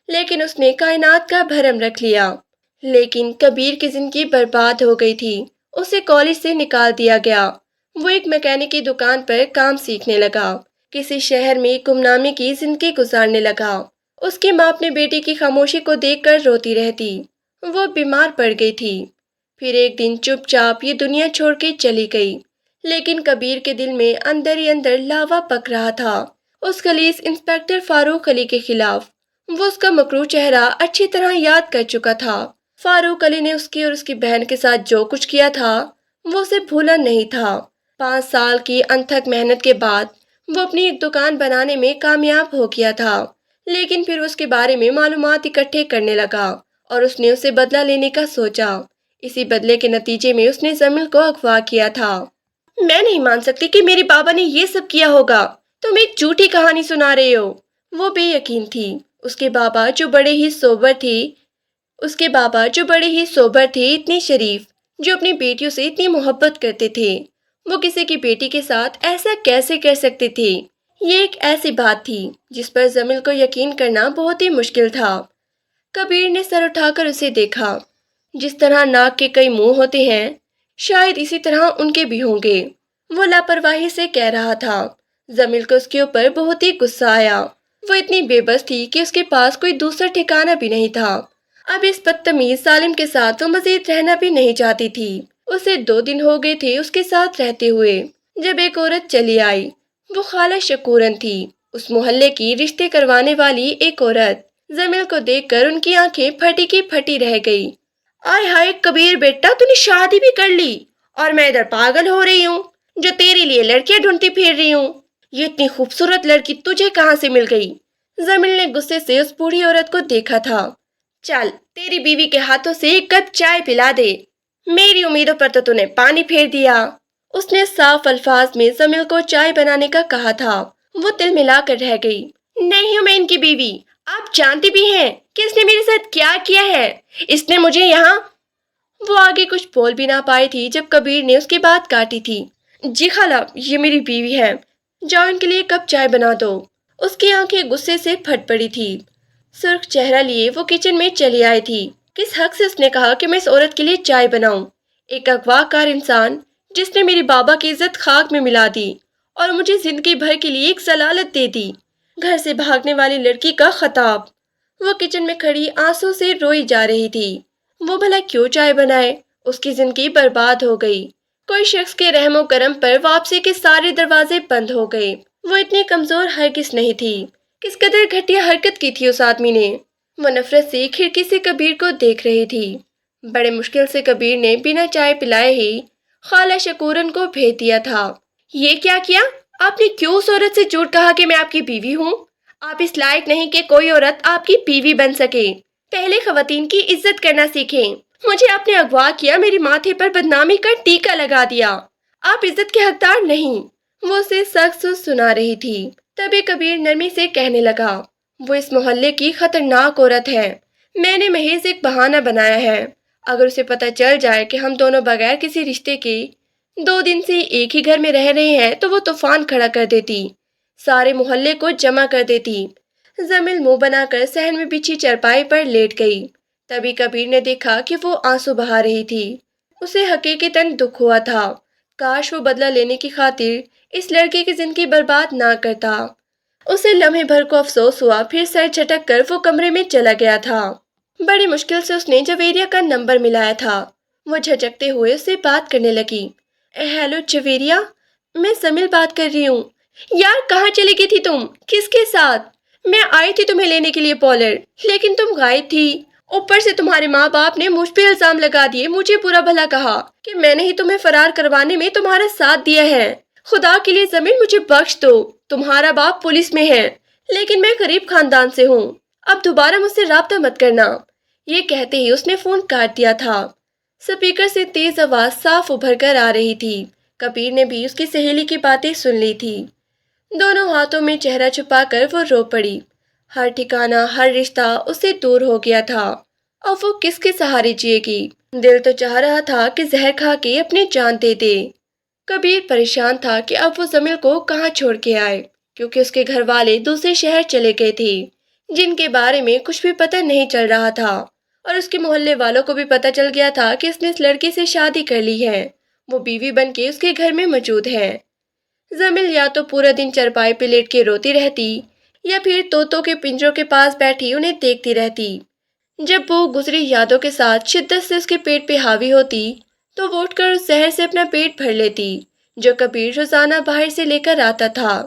لیکن اس نے کائنات کا بھرم رکھ لیا۔ لیکن کبیر کی زندگی برباد ہو گئی تھی۔ اسے کالج سے نکال دیا گیا۔ وہ ایک میکینک کی دکان پر کام سیکھنے لگا، کسی شہر میں گمنامی کی زندگی گزارنے لگا۔ اس کی ماں اپنے بیٹی کی خاموشی کو دیکھ کر روتی رہتی۔ وہ بیمار پڑ گئی تھی۔ پھر ایک دن چپ چاپ یہ دنیا چھوڑ کے چلی گئی، لیکن کبیر کے دل میں اندر ہی اندر لاوا پک رہا تھا، اس خلیص انسپیکٹر فاروق علی کے خلاف۔ وہ اس کا مکروہ چہرہ اچھی طرح یاد کر چکا تھا۔ فاروق علی نے اس کی اور اس کی بہن کے ساتھ جو کچھ کیا تھا، وہ اسے بھولا نہیں تھا۔ 5 سال کی انتھک محنت کے بعد وہ اپنی ایک دکان بنانے میں کامیاب ہو گیا تھا، لیکن پھر اس کے بارے میں معلومات اکٹھے کرنے لگا اور اس نے اسے بدلہ لینے کا سوچا۔ اسی بدلے کے نتیجے میں اس نے زمین کو اغوا کیا تھا۔ میں نہیں مان سکتی کہ میرے بابا نے یہ سب کیا ہوگا، تم ایک جھوٹی کہانی سنا رہے ہو۔ وہ بے یقین تھی۔ اس کے بابا جو بڑے ہی سوبر تھے، اتنے شریف، جو اپنی بیٹیوں سے اتنی محبت کرتے تھے، وہ کسی کی بیٹی کے ساتھ ایسا کیسے کر سکتے تھے؟ یہ ایک ایسی بات تھی جس پر زمین کو یقین کرنا بہت ہی مشکل تھا۔ کبیر نے سر اٹھا کر اسے دیکھا۔ جس طرح ناک کے کئی منہ ہوتے ہیں، شاید اسی طرح ان کے بھی ہوں گے، وہ لاپرواہی سے کہہ رہا تھا۔ زمین کو اس کے اوپر بہت ہی غصہ آیا۔ وہ اتنی بے بس تھی کہ اس کے پاس کوئی دوسرا ٹھکانہ بھی نہیں تھا۔ اب اس بدتمیز ظالم کے ساتھ وہ مزید رہنا بھی نہیں چاہتی تھی۔ اسے 2 دن ہو گئے تھے اس کے ساتھ رہتے ہوئے، جب ایک عورت چلی آئی۔ وہ خالہ شکورن تھی، اس محلے کی رشتے کروانے والی ایک عورت۔ زمین کو دیکھ کر ان کی آنکھیں پھٹی کی پھٹی رہ گئی۔ آئے ہائے کبیر بیٹا، تو نے شادی بھی کر لی اور میں ادھر پاگل ہو رہی ہوں جو تیرے لیے لڑکیاں ڈھونڈتی پھر رہی ہوں۔ یہ اتنی خوبصورت لڑکی تجھے کہاں سے مل گئی؟ زمین نے غصے سے اس بوڑھی عورت کو دیکھا تھا۔ چل تیری بیوی کے ہاتھوں سے 1 کپ چائے پلا دے، میری امیدوں پر تو نے پانی پھیر دیا۔ اس نے صاف الفاظ میں زمین کو چائے بنانے کا کہا تھا۔ وہ تل ملا کر رہ گئی۔ نہیں ہوں میں ان کی بیوی، آپ جانتی بھی ہیں کہ اس نے میرے ساتھ کیا کیا ہے۔ اس نے مجھے یہاں… وہ آگے کچھ بول بھی نہ پائی تھی جب کبیر نے اس کی بات کاٹی تھی۔ جی خالہ، یہ میری بیوی ہے، جاؤ ان کے لیے 1 کپ چائے بنا دو۔ اس کی آنکھیں غصے سے پھٹ پڑی تھی۔ سرخ چہرہ لیے وہ کچن میں چلی آئی تھی۔ کس حق سے اس نے کہا کہ میں اس عورت کے لیے چائے بناؤں؟ ایک اغوا کار انسان جس نے میری بابا کی عزت خاک میں ملا دی اور مجھے زندگی بھر کے لیے ایک ضلالت دے دی۔ گھر سے بھاگنے والی لڑکی کا خطاب۔ وہ کچن میں کھڑی آنسوں سے روئی جا رہی تھی۔ وہ بھلا کیوں چائے بنائے؟ اس کی زندگی برباد ہو گئی۔ کوئی شخص کے رحم و کرم پر واپسی کے سارے دروازے بند ہو گئے۔ وہ اتنی کمزور ہرگز نہیں تھی۔ کس قدر گھٹیا حرکت کی تھی اس آدمی نے۔ وہ نفرت سے کھڑکی سے کبیر کو دیکھ رہی تھی۔ بڑے مشکل سے کبیر نے بنا چائے پلائے ہی خالہ شکورن کو بھیج دیا تھا۔ یہ کیا کیا؟ آپ نے کیوں اس عورت سے جھوٹ کہا کہ میں آپ کی بیوی ہوں؟ آپ اس لائق نہیں کہ کوئی عورت آپ کی بیوی بن سکے۔ پہلے خواتین کی عزت کرنا سیکھیں۔ مجھے آپ نے اغوا کیا، میرے ماتھے پر بدنامی کا ٹیکا لگا دیا۔ آپ عزت کے حقدار نہیں۔ وہ اسے سخت سنا رہی تھی۔ تبھی کبیر نرمی سے کہنے لگا، وہ اس محلے کی خطرناک عورت ہے۔ میں نے محض ایک بہانہ بنایا ہے۔ اگر اسے پتہ چل جائے کہ ہم دونوں بغیر کسی رشتے کے 2 دن سے ایک ہی گھر میں رہ رہے ہیں تو وہ طوفان کھڑا کر دیتی، سارے محلے کو جمع کر دیتی۔ زمین منہ بنا کر صحن میں بچھی چرپائی پر لیٹ گئی۔ تبھی کبیر نے دیکھا کہ وہ آنسو بہا رہی تھی۔ اسے حقیقتاً دکھ ہوا تھا، کاش وہ بدلہ لینے کی خاطر اس لڑکے کی زندگی برباد نہ کرتا۔ اسے لمحے بھر کو افسوس ہوا، پھر سر جھٹک کر وہ کمرے میں چلا گیا تھا۔ بڑی مشکل سے اس نے جویریہ کا نمبر ملایا تھا۔ وہ جھجکتے ہوئے اس سے بات کرنے لگی۔ ہیلو جویریہ، میں سمیل بات کر رہی ہوں۔ یار کہاں چلی گئی تھی تم؟ کس کے ساتھ؟ میں آئی تھی تمہیں لینے کے لیے پولر، لیکن تم غائب تھی۔ اوپر سے تمہارے ماں باپ نے مجھ پہ الزام لگا دیے، مجھے برا بھلا کہا کہ میں نے ہی تمہیں فرار کروانے میں تمہارا ساتھ دیا ہے۔ خدا کے لیے زمین مجھے بخش دو، تمہارا باپ پولیس میں ہے، لیکن میں غریب خاندان سے ہوں، اب دوبارہ مجھ سے رابطہ مت کرنا۔ یہ کہتے ہی اس نے فون کاٹ دیا تھا۔ سپیکر سے تیز آواز صاف ابھر کر آ رہی تھی۔ کبیر نے بھی اس کی سہیلی کی باتیں سن لی تھی۔ دونوں ہاتھوں میں چہرہ چھپا کر وہ رو پڑی۔ ہر ٹھکانہ، ہر رشتہ اس سے دور ہو گیا تھا۔ اب وہ کس کے سہارے جیے گی؟ دل تو چاہ رہا تھا کہ زہر کھا کے اپنی جان دے دے۔ کبیر پریشان تھا کہ اب وہ زمین کو کہاں چھوڑ کے آئے، کیونکہ اس کے گھر والے دوسرے شہر چلے گئے تھے، جن کے بارے میں کچھ بھی پتہ نہیں چل رہا تھا، اور اس کے محلے والوں کو بھی پتہ چل گیا تھا کہ اس نے اس لڑکی سے شادی کر لی ہے، وہ بیوی بن کے اس کے گھر میں موجود ہے۔ زمین یا تو پورا دن چرپائی پہ لیٹ کے روتی رہتی، یا پھر طوطوں کے پنجروں کے پاس بیٹھی انہیں دیکھتی رہتی۔ جب وہ گزری یادوں کے ساتھ شدت سے اس کے پیٹ پہ حاوی ہوتی تو وہ اٹھ کر اس زہر سے اپنا پیٹ بھر لیتی جو کبیر روزانہ باہر سے لے کر آتا تھا۔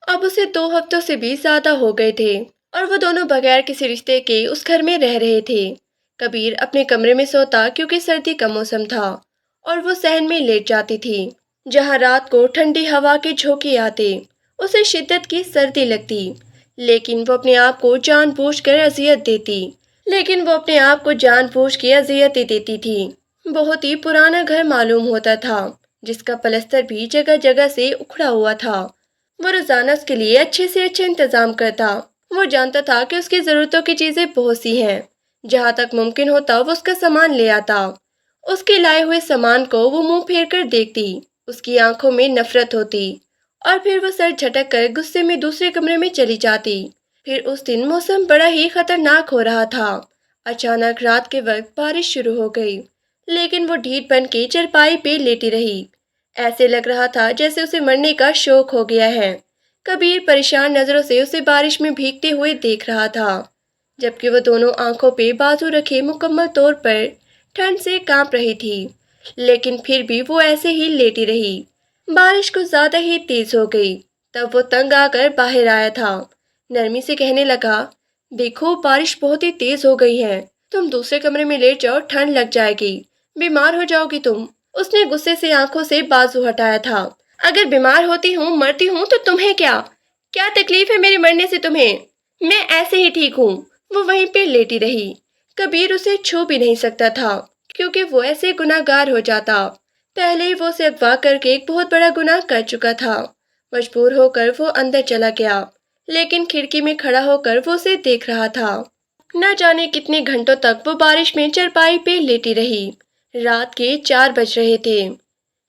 اب اسے 2 ہفتوں سے بھی زیادہ ہو گئے تھے اور وہ دونوں بغیر کسی رشتے کے اس گھر میں رہ رہے تھے۔ کبیر اپنے کمرے میں سوتا کیونکہ سردی کا موسم تھا، اور وہ صحن میں لیٹ جاتی تھی جہاں رات کو ٹھنڈی ہوا کے جھونکے آتے۔ اسے شدت کی سردی لگتی، لیکن وہ اپنے آپ کو جان بوجھ کے اذیت دیتی تھی۔ بہت ہی پرانا گھر معلوم ہوتا تھا، جس کا پلستر بھی جگہ جگہ سے اکھڑا ہوا تھا۔ وہ روزانہ اس کے لیے اچھے سے اچھا انتظام کرتا۔ وہ جانتا تھا کہ اس کی ضرورتوں کی چیزیں بہت سی ہیں، جہاں تک ممکن ہوتا وہ اس کا سامان لے آتا۔ اس کے لائے ہوئے سامان کو وہ منہ پھیر کر دیکھتی، اس کی آنکھوں میں نفرت ہوتی، اور پھر وہ سر جھٹک کر غصے میں دوسرے کمرے میں چلی جاتی۔ پھر اس دن موسم بڑا ہی خطرناک ہو رہا تھا۔ اچانک رات کے وقت بارش شروع ہو گئی، لیکن وہ ڈھیٹ بن کے چرپائی پہ لیٹی رہی۔ ایسے لگ رہا تھا جیسے اسے مرنے کا شوق ہو گیا ہے۔ کبیر پریشان نظروں سے اسے بارش میں بھیگتے ہوئے دیکھ رہا تھا، جبکہ وہ دونوں آنکھوں پہ بازو رکھے مکمل طور پر ٹھنڈ سے کانپ رہی تھی، لیکن پھر بھی وہ ایسے ہی لیٹی رہی۔ بارش کچھ زیادہ ہی تیز ہو گئی، تب وہ تنگ آ کر باہر آیا تھا۔ نرمی سے کہنے لگا، دیکھو بارش بہت ہی تیز ہو گئی ہے، تم دوسرے کمرے میں لیٹ جاؤ، ٹھنڈ لگ جائے گی، بیمار ہو جاؤ گی تم۔ اس نے غصے سے آنکھوں سے بازو ہٹایا تھا۔ اگر بیمار ہوتی ہوں، مرتی ہوں تو تمہیں کیا تکلیف ہے میرے مرنے سے تمہیں؟ میں ایسے ہی ٹھیک ہوں۔ وہ وہیں پہ لیٹی رہی۔ کبیر اسے چھو بھی نہیں سکتا تھا، کیونکہ وہ ایسے گناہ گار ہو جاتا۔ پہلے ہی وہ اسے اغوا کر کے ایک بہت بڑا گناہ کر چکا تھا۔ مجبور ہو کر وہ اندر چلا گیا، لیکن کھڑکی میں کھڑا ہو کر وہ اسے دیکھ رہا تھا۔ نہ جانے کتنے گھنٹوں تک وہ بارش میں چرپائی پہ لیٹی رہی۔ رات کے 4 بج رہے تھے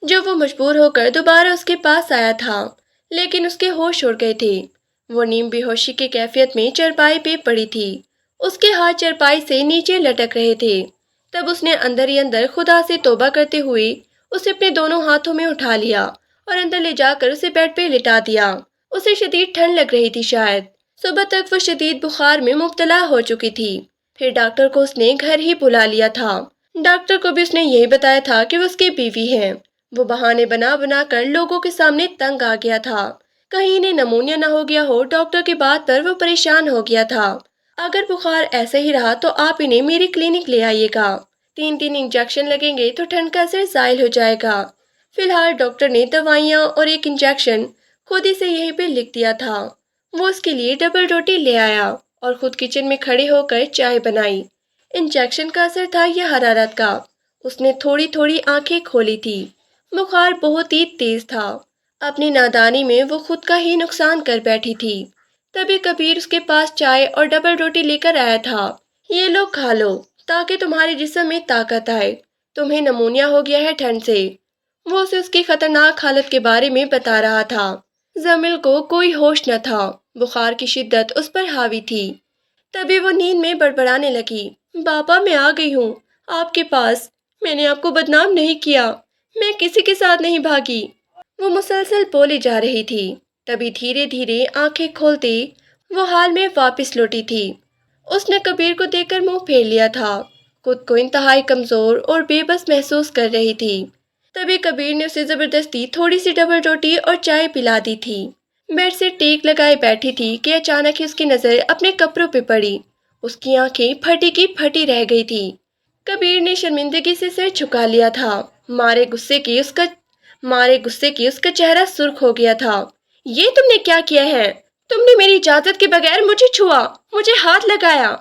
جو وہ مجبور ہو کر دوبارہ اس کے پاس آیا تھا، لیکن اس کے ہوش اڑ گئے تھے۔ وہ نیم بے ہوشی کی کیفیت میں چرپائی پہ پڑی تھی، اس کے ہاتھ چرپائی سے نیچے لٹک رہے تھے۔ تب اس نے اندر ہی اندر خدا سے توبہ کرتے ہوئے اسے اپنے دونوں ہاتھوں میں اٹھا لیا اور اندر لے جا کر اسے بیڈ پہ لٹا دیا۔ اسے شدید ٹھنڈ لگ رہی تھی، شاید صبح تک وہ شدید بخار میں مبتلا ہو چکی تھی۔ پھر ڈاکٹر کو اس نے گھر ہی بلا لیا تھا۔ ڈاکٹر کو بھی اس نے یہی بتایا تھا کہ وہ اس کی بیوی ہے۔ وہ بہانے بنا بنا کر لوگوں کے سامنے تنگ آ گیا تھا، کہیں انہیں نمونیا نہ ہو گیا ہو۔ ڈاکٹر کی بات پر وہ پریشان ہو گیا تھا۔ اگر بخار ایسا ہی رہا تو آپ انہیں میری کلینک لے آئیے گا، 3 انجیکشن لگیں گے تو ٹھنڈ کا اثر زائل ہو جائے گا۔ فی الحال ڈاکٹر نے دوائیاں اور ایک انجیکشن خود ہی سے یہیں پہ لکھ دیا تھا۔ وہ اس کے لیے ڈبل روٹی لے آیا اور خود کچن میں کھڑے ہو کر چائے بنائی۔ انجیکشن کا اثر تھا یا حرارت کا؟ اس نے تھوڑی تھوڑی آنکھیں کھولی تھی۔ بخار بہت ہی تیز تھا۔ اپنی نادانی میں وہ خود کا ہی نقصان کر بیٹھی تھی۔ تبھی کبیر اس کے پاس چائے اور ڈبل روٹی لے کر آیا تھا۔ یہ لو کھا لو، تاکہ تمہارے جسم میں طاقت آئے. تمہیں نمونیا ہو گیا ہے ٹھنڈ سے. وہ اسے اس کی خطرناک حالت کے بارے میں بتا رہا تھا. زمل کو کوئی ہوش نہ تھا. بخار کی شدت اس پر حاوی تھی. تبھی وہ نیند میں بڑبڑانے لگی. بابا میں آ گئی ہوں آپ کے پاس. میں نے آپ کو بدنام نہیں کیا. میں کسی کے ساتھ نہیں بھاگی. وہ مسلسل بولے جا رہی تھی. تبھی دھیرے دھیرے آنکھیں کھولتے وہ حال میں واپس لوٹی تھی. اس نے کبیر کو دیکھ کر منہ پھیر لیا تھا. خود کو انتہائی کمزور اور بے بس محسوس کر رہی تھی. تبھی کبیر نے اسے زبردستی تھوڑی سی ڈبل روٹی اور چائے پلا دی تھی. بیڈ سے ٹیک لگائے بیٹھی تھی کہ اچانک ہی اس کی نظر اپنے کپڑوں پہ پڑی. اس کی آنکھیں پھٹی کی پھٹی رہ گئی تھی. کبیر نے شرمندگی سے سر جھکا لیا تھا. مارے غصے کی اس کا چہرہ سرخ ہو گیا تھا. یہ تم نے کیا کیا ہے؟ تم نے میری اجازت کے بغیر مجھے چھوا، مجھے ہاتھ لگایا.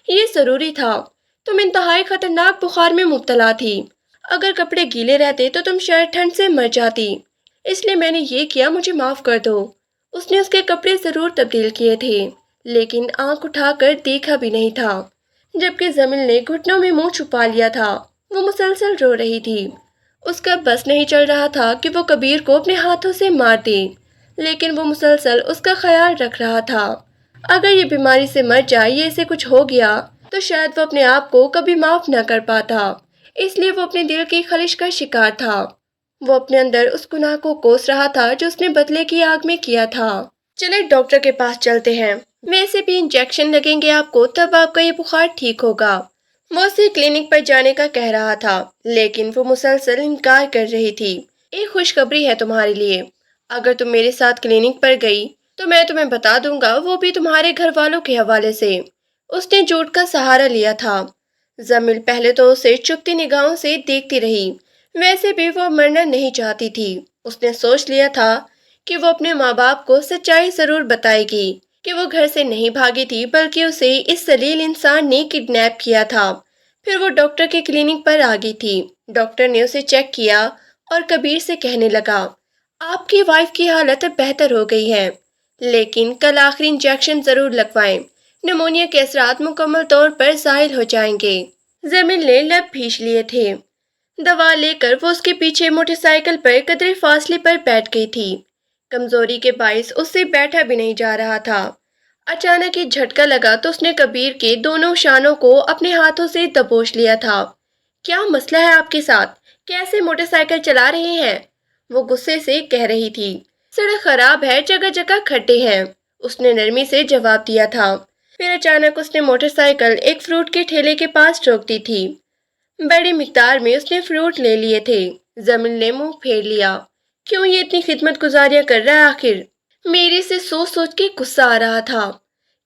یہ ضروری تھا. تم انتہائی خطرناک بخار میں مبتلا تھی. اگر کپڑے گیلے رہتے تو تم شاید ٹھنڈ سے مر جاتی. اس لیے میں نے یہ کیا. مجھے معاف کر دو. اس نے اس کے کپڑے ضرور تبدیل کیے تھے لیکن آنکھ اٹھا کر دیکھا بھی نہیں تھا. جبکہ زمل نے گھٹنوں میں منہ چھپا لیا تھا. وہ مسلسل رو رہی تھی. اس کا بس نہیں چل رہا تھا کہ وہ کبیر کو اپنے ہاتھوں سے مار دے، لیکن وہ مسلسل اس کا خیال رکھ رہا تھا. اگر یہ بیماری سے مر جائے یا اسے کچھ ہو گیا تو شاید وہ اپنے آپ کو کبھی معاف نہ کر پاتا. اس لیے وہ اپنے دل کی خلش کا شکار تھا. وہ اپنے اندر اس گناہ کو کوس رہا تھا جو اس نے بدلے کی آگ میں کیا تھا. چلے ڈاکٹر کے پاس چلتے ہیں. ویسے بھی انجیکشن لگیں گے آپ کو تب آپ کا یہ بخار ٹھیک ہوگا. وہ اسے کلینک پر جانے کا کہہ رہا تھا لیکن وہ مسلسل انکار کر رہی تھی. ایک خوشخبری ہے تمہارے لیے. اگر تم میرے ساتھ کلینک پر گئی تو میں تمہیں بتا دوں گا، وہ بھی تمہارے گھر والوں کے حوالے سے. اس نے جھوٹ کا سہارا لیا تھا. زمل پہلے تو اسے چپتی نگاہوں سے دیکھتی رہی. ویسے بھی وہ مرنا نہیں چاہتی تھی. اس نے سوچ لیا تھا کہ وہ اپنے ماں باپ کو سچائی ضرور بتائے گی کہ وہ گھر سے نہیں بھاگی تھی بلکہ اسے اس ذلیل انسان نے کڈنیپ کیا تھا. پھر وہ ڈاکٹر کے کلینک پر آ گئی تھی. ڈاکٹر نے اسے چیک کیا اور کبیر سے کہنے لگا، آپ کی وائف کی حالت اب بہتر ہو گئی ہے لیکن کل آخری انجیکشن ضرور لگوائیں. نمونیا کے اثرات مکمل طور پر زائل ہو جائیں گے. زمین نے لب بھیج لیے تھے. دوا لے کر وہ اس کے پیچھے موٹر سائیکل پر قدرے فاصلے پر بیٹھ گئی تھی. کمزوری کے باعث اس سے بیٹھا بھی نہیں جا رہا تھا. اچانک ہی جھٹکا لگا تو اس نے کبیر کے دونوں شانوں کو اپنے ہاتھوں سے دبوچ لیا تھا. کیا مسئلہ ہے آپ کے ساتھ؟ کیسے موٹر سائیکل چلا رہے ہیں؟ وہ غصے سے کہہ رہی تھی. سڑک خراب ہے، جگہ جگہ کھڈے ہیں، اس نے نرمی سے جواب دیا تھا. پھر اچانک اس نے موٹر سائیکل ایک فروٹ کے ٹھیلے کے پاس روک دی تھی. بڑی مقدار میں اس نے فروٹ لے لیے تھے. زمین نے منہ پھیر لیا. کیوں یہ اتنی خدمت گزاریاں کر رہا ہے آخر؟ میری سے سوچ سوچ کے غصہ آ رہا تھا.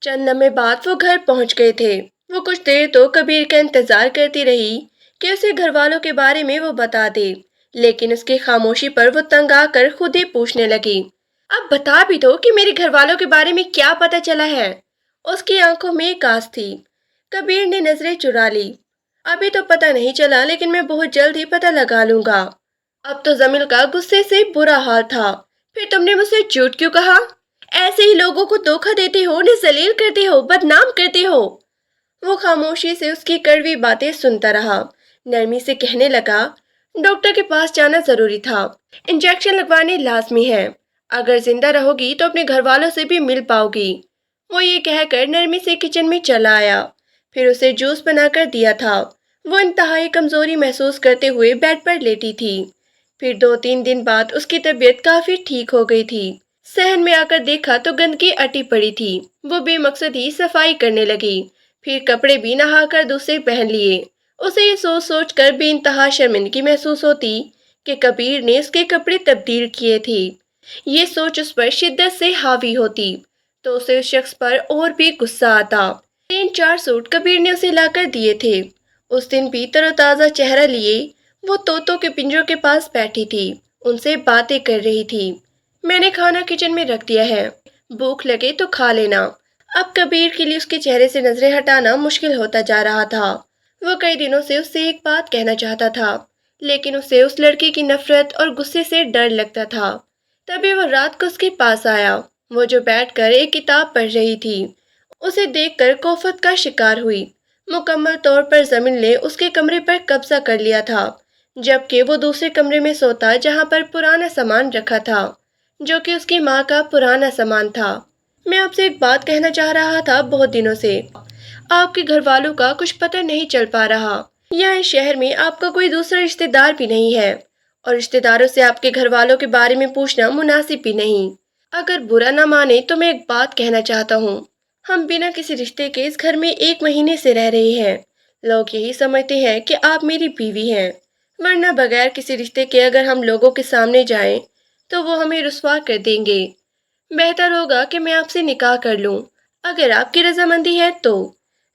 چند لمحے بعد وہ گھر پہنچ گئے تھے. وہ کچھ دیر تو کبیر کا انتظار کرتی رہی کہ اسے گھر والوں کے بارے میں وہ بتا دے، لیکن اس کی خاموشی پر وہ تنگ آ کر خود ہی پوچھنے لگی، اب بتا بھی دو کہ میرے گھر والوں کے بارے میں کیا پتہ چلا ہے؟ اس کی آنکھوں میں ایک آس تھی. کبیر نے نظریں چرا لی. ابھی تو پتہ نہیں چلا لیکن میں بہت جلد ہی پتہ لگا لوں گا. اب تو زمل کا غصے سے برا حال تھا. پھر تم نے مجھ سے جھوٹ کیوں کہا؟ ایسے ہی لوگوں کو دھوکہ دیتے ہو، انہیں ذلیل کرتے ہو، بدنام کرتے ہو. وہ خاموشی سے اس کی کڑوی باتیں سنتا رہا. نرمی سے کہنے لگا، ڈاکٹر کے پاس جانا ضروری تھا. انجیکشن لگوانے لازمی ہے. اگر زندہ رہو گی تو اپنے گھر والوں سے بھی مل پاؤ گی. وہ یہ کہہ کر نرمی سے کچن میں چلا آیا. پھر اسے جوس بنا کر دیا تھا. وہ انتہائی کمزوری محسوس کرتے ہوئے بیڈ پر لیٹی تھی. پھر 2-3 دن بعد اس کی طبیعت کافی ٹھیک ہو گئی تھی. صحن میں آ کر دیکھا تو گندگی اٹی پڑی تھی. وہ بے مقصد ہی صفائی کرنے لگی. پھر کپڑے بھی نہا کر دوسرے پہن لیے. اسے یہ سوچ سوچ کر بے انتہا شرمندگی محسوس ہوتی کہ کبیر نے اس کے کپڑے تبدیل کیے تھے. یہ سوچ اس پر شدت سے حاوی ہوتی تو اسے اس شخص پر اور بھی غصہ آتا. 3-4 سوٹ کبیر نے اسے لا کر دیے تھے. اس دن بھی تر و تازہ چہرہ لیے وہ طوطوں کے پنجروں کے پاس بیٹھی تھی. ان سے باتیں کر رہی تھی. میں نے کھانا کچن میں رکھ دیا ہے، بھوک لگے تو کھا لینا. اب کبیر کے لیے اس کے چہرے سے نظریں ہٹانا مشکل ہوتا جا رہا تھا. وہ کئی دنوں سے اس سے ایک بات کہنا چاہتا تھا لیکن اسے اس لڑکی کی نفرت اور غصے سے ڈر لگتا تھا. تبھی وہ رات کو اس کے پاس آیا. وہ جو بیٹھ کر ایک کتاب پڑھ رہی تھی اسے دیکھ کر کوفت کا شکار ہوئی. مکمل طور پر زمین نے اس کے کمرے پر قبضہ کر لیا تھا، جبکہ وہ دوسرے کمرے میں سوتا جہاں پر پرانا سامان رکھا تھا، جو کہ اس کی ماں کا پرانا سامان تھا۔ میں آپ سے ایک بات کہنا چاہ رہا تھا، بہت دنوں سے آپ کے گھر والوں کا کچھ پتہ نہیں چل پا رہا۔ یہاں اس شہر میں آپ کا کوئی دوسرا رشتہ دار بھی نہیں ہے، اور رشتہ داروں سے آپ کے گھر والوں کے بارے میں پوچھنا مناسب بھی نہیں۔ اگر برا نہ مانے تو میں ایک بات کہنا چاہتا ہوں، ہم بنا کسی رشتے کے اس گھر میں 1 مہینے سے رہ رہے ہیں۔ لوگ یہی سمجھتے ہیں کہ آپ میری بیوی ہیں، ورنہ بغیر کسی رشتے کے اگر ہم لوگوں کے سامنے جائیں تو وہ ہمیں رسوا کر دیں گے۔ بہتر ہوگا کہ میں آپ سے نکاح کر لوں، اگر آپ کی رضامندی ہے تو۔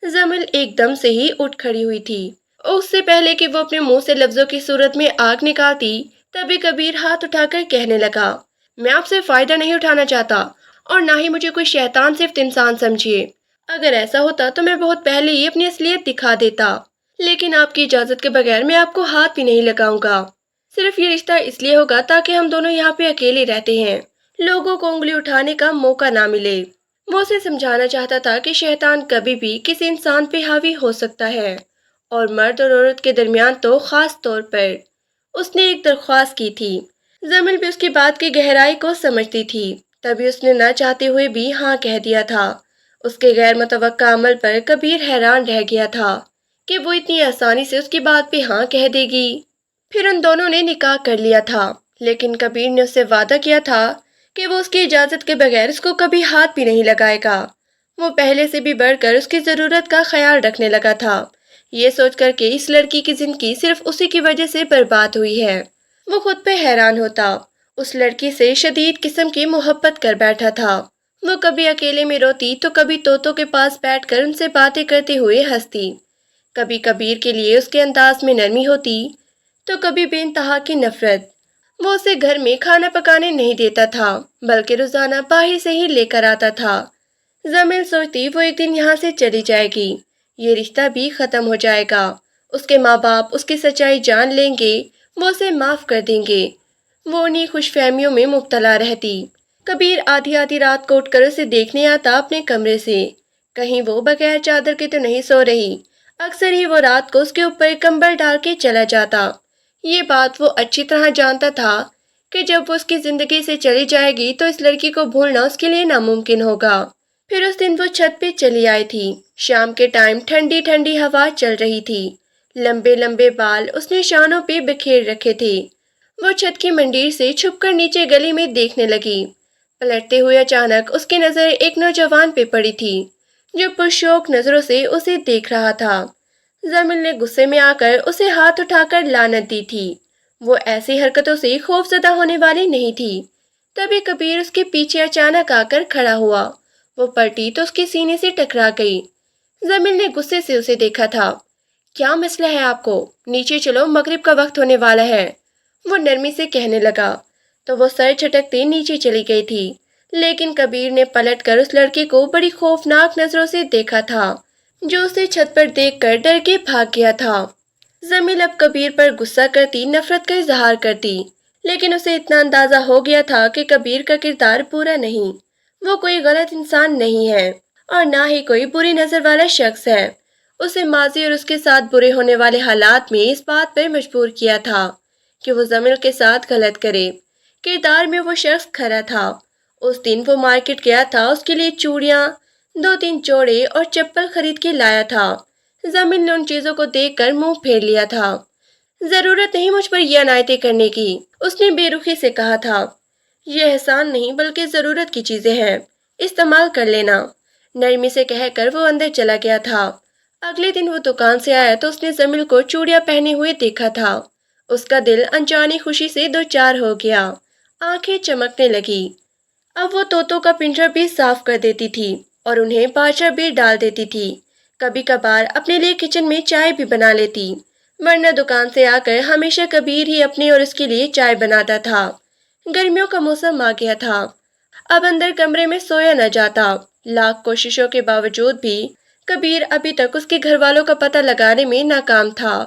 زمل ایک دم سے ہی اٹھ کھڑی ہوئی تھی۔ اس سے پہلے کہ وہ اپنے منہ سے لفظوں کی صورت میں آگ نکالتی، تبھی کبیر ہاتھ اٹھا کر کہنے لگا، میں آپ سے فائدہ نہیں اٹھانا چاہتا، اور نہ ہی مجھے کوئی شیطان صفت انسان سمجھیے۔ اگر ایسا ہوتا تو میں بہت پہلے ہی اپنی اصلیت دکھا دیتا، لیکن آپ کی اجازت کے بغیر میں آپ کو ہاتھ بھی نہیں لگاؤں گا۔ صرف یہ رشتہ اس لیے ہوگا تاکہ ہم دونوں یہاں پہ اکیلے رہتے ہیں، لوگوں کو انگلی اٹھانے کا موقع نہ ملے۔ وہ اسے سمجھانا چاہتا تھا کہ شیطان کبھی بھی کسی انسان پہ حاوی ہو سکتا ہے، اور مرد اور عورت کے درمیان تو خاص طور پر۔ اس نے ایک درخواست کی تھی۔ زمین بھی اس کی بات کی گہرائی کو سمجھتی تھی، تبھی اس نے نہ چاہتے ہوئے بھی ہاں کہہ دیا تھا۔ اس کے غیر متوقع عمل پر کبیر حیران رہ گیا تھا کہ وہ اتنی آسانی سے اس کی بات پہ ہاں کہہ دے گی۔ پھر ان دونوں نے نکاح کر لیا تھا، لیکن کبیر نے اس سے وعدہ کیا تھا کہ وہ اس کی اجازت کے بغیر اس کو کبھی ہاتھ بھی نہیں لگائے گا۔ وہ پہلے سے بھی بڑھ کر اس کی ضرورت کا خیال رکھنے لگا تھا، یہ سوچ کر کہ اس لڑکی کی زندگی صرف اسی کی وجہ سے برباد ہوئی ہے۔ وہ خود پہ حیران ہوتا، اس لڑکی سے شدید قسم کی محبت کر بیٹھا تھا۔ وہ کبھی اکیلے میں روتی تو کبھی طوطوں کے پاس بیٹھ کر ان سے باتیں کرتے ہوئے ہنستی، کبھی کبیر کے لیے اس کے انداز میں نرمی ہوتی تو کبھی بے انتہا کی نفرت۔ وہ اسے گھر میں کھانا پکانے نہیں دیتا تھا، بلکہ روزانہ باہر سے ہی لے کر آتا تھا۔ زمین سوچتی وہ ایک دن یہاں سے چلی جائے گی، یہ رشتہ بھی ختم ہو جائے گا، اس کے ماں باپ اس کی سچائی جان لیں گے، وہ اسے معاف کر دیں گے۔ وہ انہی خوش فہمیوں میں مبتلا رہتی۔ کبیر آدھی آدھی رات کو اٹھ کر اسے دیکھنے آتا اپنے کمرے سے، کہیں وہ بغیر چادر کے تو نہیں سو رہی۔ اکثر ہی وہ رات کو اس کے اوپر کمبل ڈال کے چلا جاتا۔ یہ بات وہ اچھی طرح جانتا تھا کہ جب وہ اس کی زندگی سے چلی جائے گی تو اس لڑکی کو بھولنا اس کے لیے ناممکن ہوگا۔ پھر اس دن وہ چھت پہ چلی آئی تھی۔ شام کے ٹائم ٹھنڈی ٹھنڈی ہوا چل رہی تھی، لمبے لمبے بال اس نے شانوں پہ بکھیر رکھے تھے۔ وہ چھت کی منڈیر سے چھپ کر نیچے گلی میں دیکھنے لگی۔ پلٹتے ہوئے اچانک اس کی نظر ایک نوجوان پہ پڑی تھی جو پرشوق نظروں سے اسے دیکھ رہا تھا۔ زمین نے غصے میں آ کر اسے ہاتھ اٹھا کر لعنت دی تھی، وہ ایسی حرکتوں سے خوف زدہ ہونے والی نہیں تھی۔ تبھی کبیر اس کے پیچھے اچانک آ کر کھڑا ہوا، وہ پلٹی تو اس کے سینے سے ٹکرا گئی۔ زمین نے غصے سے اسے دیکھا تھا۔ کیا مسئلہ ہے آپ کو؟ نیچے چلو، مغرب کا وقت ہونے والا ہے، وہ نرمی سے کہنے لگا۔ تو وہ سر جھٹکتے نیچے چلی گئی تھی، لیکن کبیر نے پلٹ کر اس لڑکے کو بڑی خوفناک نظروں سے دیکھا تھا جو اسے چھت پر دیکھ کر ڈر کے بھاگ گیا تھا۔ زمین اب کبیر پر غصہ کرتی، نفرت کا اظہار کرتی، لیکن اسے اتنا اندازہ ہو گیا تھا کہ کبیر کا کردار برا نہیں، وہ کوئی غلط انسان نہیں ہے، اور نہ ہی کوئی بری نظر والا شخص ہے۔ اسے ماضی اور اس کے ساتھ برے ہونے والے حالات میں اس بات پر مجبور کیا تھا کہ وہ زمین کے ساتھ غلط کرے۔ کردار میں وہ شخص کھرا تھا۔ اس دن وہ مارکیٹ گیا تھا، اس کے لیے چوڑیاں، 2-3 جوڑے اور چپل خرید کے لایا تھا۔ زمین نے ان چیزوں کو دیکھ کر منہ پھیر لیا تھا۔ ضرورت نہیں مجھ پر یہ عنایتیں کرنے کی، اس نے بے رخی سے کہا تھا۔ یہ احسان نہیں بلکہ ضرورت کی چیزیں ہیں، استعمال کر لینا، نرمی سے کہہ کر وہ اندر چلا گیا تھا۔ اگلے دن وہ دکان سے آیا تو اس نے زمین کو چوڑیاں پہنے ہوئے دیکھا تھا۔ اس کا دل انجانی خوشی سے دوچار ہو گیا، آنکھیں چمکنے لگی۔ اب وہ طوطوں کا پنجرا بھی صاف کر دیتی تھی اور انہیں باجرا بھی ڈال دیتی تھی۔ کبھی کبھار اپنے لیے کچن میں چائے بھی بنا لیتی، ورنہ دکان سے آ کر ہمیشہ کبیر ہی اپنے اور اس کے لیے چائے بناتا تھا۔ گرمیوں کا موسم آ گیا تھا، اب اندر کمرے میں سویا نہ جاتا۔ لاکھ کوششوں کے باوجود بھی کبیر ابھی تک اس کے گھر والوں کا پتہ لگانے میں ناکام تھا۔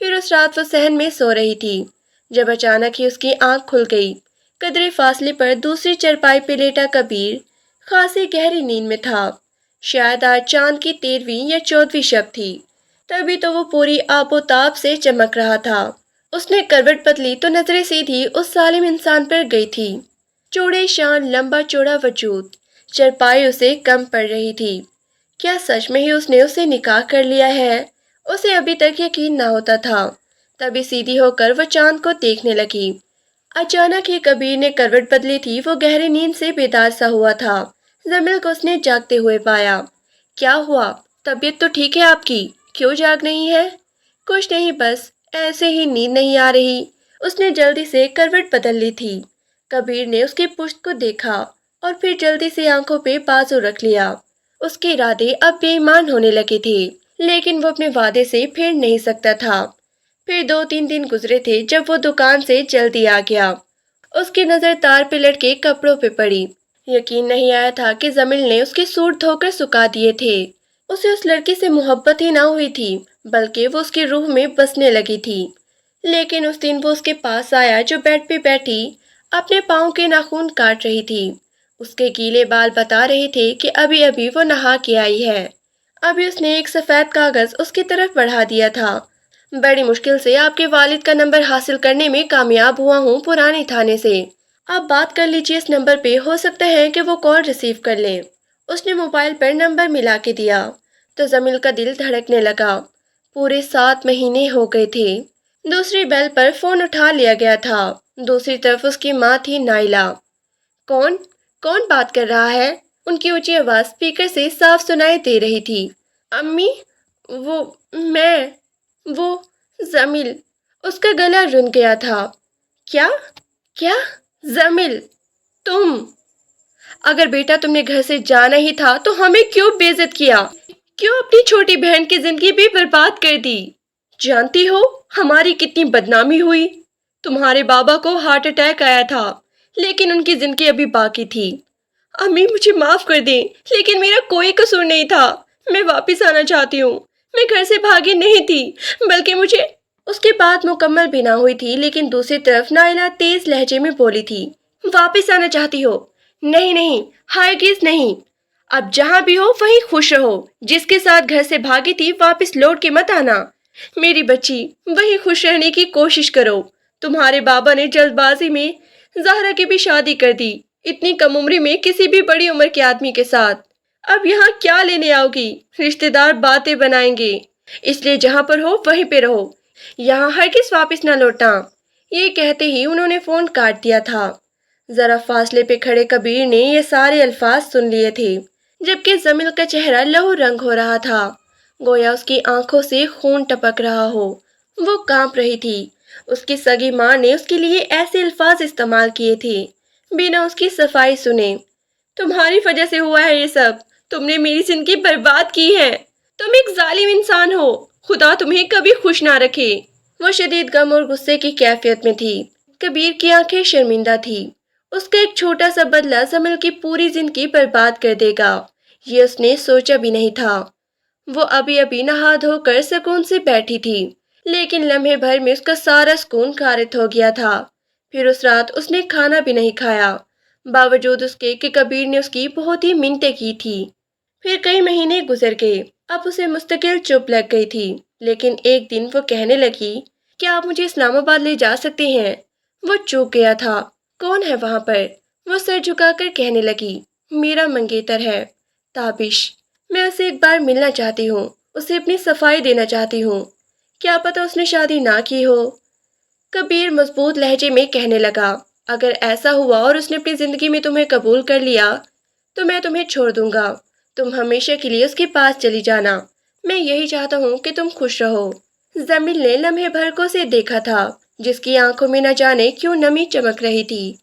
پھر اس رات وہ صحن میں سو رہی تھی جب اچانک ہی اس کی آنکھ کھل گئی۔ قدرے فاصلے پر دوسری چرپائی پہ لیٹا کبیر خاصی گہری نیند میں تھا۔ شاید آج چاند کی 13ویں یا 14ویں شب تھی، تبھی تو وہ پوری آب و تاب سے چمک رہا تھا۔ اس نے کروٹ بدلی تو نظریں سیدھی اس ظالم انسان پر گئی تھی۔ چوڑے شان، لمبا چوڑا وجود، چرپائی اسے کم پڑ رہی تھی۔ کیا سچ میں ہی اس نے اسے نکاح کر لیا ہے؟ اسے ابھی تک یقین نہ ہوتا تھا۔ تبھی سیدھی ہو کر وہ چاند کو دیکھنے لگی۔ اچانک ہی کبیر نے کروٹ بدلی تھی، وہ گہری نیند سے بیدار سا ہوا تھا۔ زمین کو اس نے جاگتے ہوئے پایا۔ کیا ہوا؟ طبیعت تو ٹھیک ہے آپ کی، کیوں جاگ نہیں ہے؟ کچھ نہیں، بس ایسے ہی نیند نہیں آ رہی۔ اس نے جلدی سے کروٹ بدل لی تھی۔ کبیر نے اس کی پشت کو دیکھا اور پھر جلدی سے آنکھوں پہ بازو رکھ لیا۔ اس کے ارادے اب بے ایمان ہونے لگے تھے، لیکن وہ اپنے وعدے سے پھر نہیں سکتا تھا۔ پھر 2-3 دن گزرے تھے جب وہ دکان سے جلدی آ گیا۔ اس کی نظر تار پہ لٹکے کپڑوں پہ پڑی۔ یقین نہیں آیا تھا کہ زمل نے اس کے سوٹ دھو کر سکھا دیے تھے۔ اسے اس لڑکی سے محبت ہی نہ ہوئی تھی، بلکہ وہ اس کی روح میں بسنے لگی تھی۔ لیکن اس دن وہ اس کے پاس آیا جو بیڈ پہ بیٹھی اپنے پاؤں کے ناخن کاٹ رہی تھی۔ اس کے گیلے بال بتا رہے تھے کہ ابھی ابھی وہ نہا کے آئی ہے۔ ابھی اس نے ایک سفید کاغذ اس کی طرف بڑھا دیا تھا۔ بڑی مشکل سے آپ کے والد کا نمبر حاصل کرنے میں کامیاب ہوا ہوں پرانے تھانے سے۔ آپ بات کر لیجیے اس نمبر پہ، ہو سکتا ہے کہ وہ کال ریسیو کر لیں۔ اس نے موبائل پر نمبر ملا کے دیا تو زمل کا دل دھڑکنے لگا۔ پورے 7 مہینے ہو گئے تھے۔ دوسری بیل پر فون اٹھا لیا گیا تھا۔ دوسری طرف اس کی ماں تھی نائلہ۔ کون بات کر رہا ہے؟ ان کی اونچی آواز اسپیکر سے صاف سنائی دے رہی تھی۔ امی، میں وہ زمل۔ اس کا گلا رن گیا تھا۔ کیا زمل، تم؟ اگر بیٹا تم نے گھر سے جانا ہی تھا تو ہمیں کیوں بے عزت کیا؟ کیوں اپنی چھوٹی بہن کی زندگی بھی برباد کر دی؟ جانتی ہو ہماری کتنی بدنامی ہوئی؟ تمہارے بابا کو ہارٹ اٹیک آیا تھا، لیکن ان کی زندگی ابھی باقی تھی۔ امی مجھے معاف کر دیں، لیکن میرا کوئی قصور نہیں تھا۔ میں واپس آنا چاہتی ہوں۔ میں گھر سے بھاگی نہیں تھی، بلکہ مجھے… اس کی بات مکمل بھی نہ ہوئی تھی، لیکن دوسری طرف نائلہ تیز لہجے میں بولی تھی۔ واپس آنا چاہتی ہو؟ نہیں، ہرگز نہیں۔ اب جہاں بھی ہو وہیں خوش رہو۔ جس کے ساتھ گھر سے بھاگی تھی واپس لوٹ کے مت آنا۔ میری بچی، وہیں خوش رہنے کی کوشش کرو۔ تمہارے بابا نے جلد بازی میں زہرا کی بھی شادی کر دی، اتنی کم عمری میں کسی بھی بڑی عمر کے آدمی کے ساتھ۔ اب یہاں کیا لینے آؤ گی؟ رشتہ دار باتیں بنائیں گے، اس لیے جہاں پر ہو وہیں پہ رہو، یہاں ہرگز واپس نہ لوٹنا۔ یہ کہتے ہی انہوں نے فون کاٹ دیا تھا۔ ذرا فاصلے پہ کھڑے کبیر نے یہ سارے الفاظ سن لیے تھے، جبکہ زمل کا چہرہ لہو رنگ ہو رہا تھا، گویا اس کی آنکھوں سے خون ٹپک رہا ہو۔ وہ کانپ رہی تھی۔ اس کی سگی ماں نے اس کے لیے ایسے الفاظ استعمال کیے تھے بنا اس کی صفائی سنے۔ تمہاری وجہ سے ہوا ہے یہ سب، تم نے میری زندگی برباد کی ہے، تم ایک ظالم انسان ہو، خدا تمہیں کبھی خوش نہ رکھے۔ وہ شدید غم اور غصے کی کیفیت میں تھی۔ کبیر کی آنکھیں شرمندہ تھی۔ اس کا ایک چھوٹا سا بدلہ زمل کی پوری زندگی برباد کر دے گا، یہ اس نے سوچا بھی نہیں تھا۔ وہ ابھی نہا دھو کر سکون سے بیٹھی تھی، لیکن لمحے بھر میں اس کا سارا سکون غارت ہو گیا تھا۔ پھر اس رات اس نے کھانا بھی نہیں کھایا، باوجود اس کے کہ کبیر نے اس کی بہت ہی منتیں کی تھی۔ پھر کئی مہینے گزر گئے۔ اب اسے مستقل چپ لگ گئی تھی، لیکن ایک دن وہ کہنے لگی، کیا آپ مجھے اسلام آباد لے جا سکتے ہیں؟ وہ چوک گیا تھا۔ کون ہے وہاں پر؟ وہ سر جھکا کر کہنے لگی، میرا منگیتر ہے، تابش۔ میں اسے ایک بار ملنا چاہتی ہوں، اسے اپنی صفائی دینا چاہتی ہوں۔ کیا پتہ اس نے شادی نہ کی ہو۔ کبیر مضبوط لہجے میں کہنے لگا، اگر ایسا ہوا اور اس نے اپنی زندگی میں تمہیں قبول کر لیا تو میں تمہیں چھوڑ دوں گا، تم ہمیشہ کے لیے اس کے پاس چلی جانا۔ میں یہی چاہتا ہوں کہ تم خوش رہو۔ زمین نے لمحے بھر کو اسے دیکھا تھا، جس کی آنکھوں میں نہ جانے کیوں نمی چمک رہی تھی۔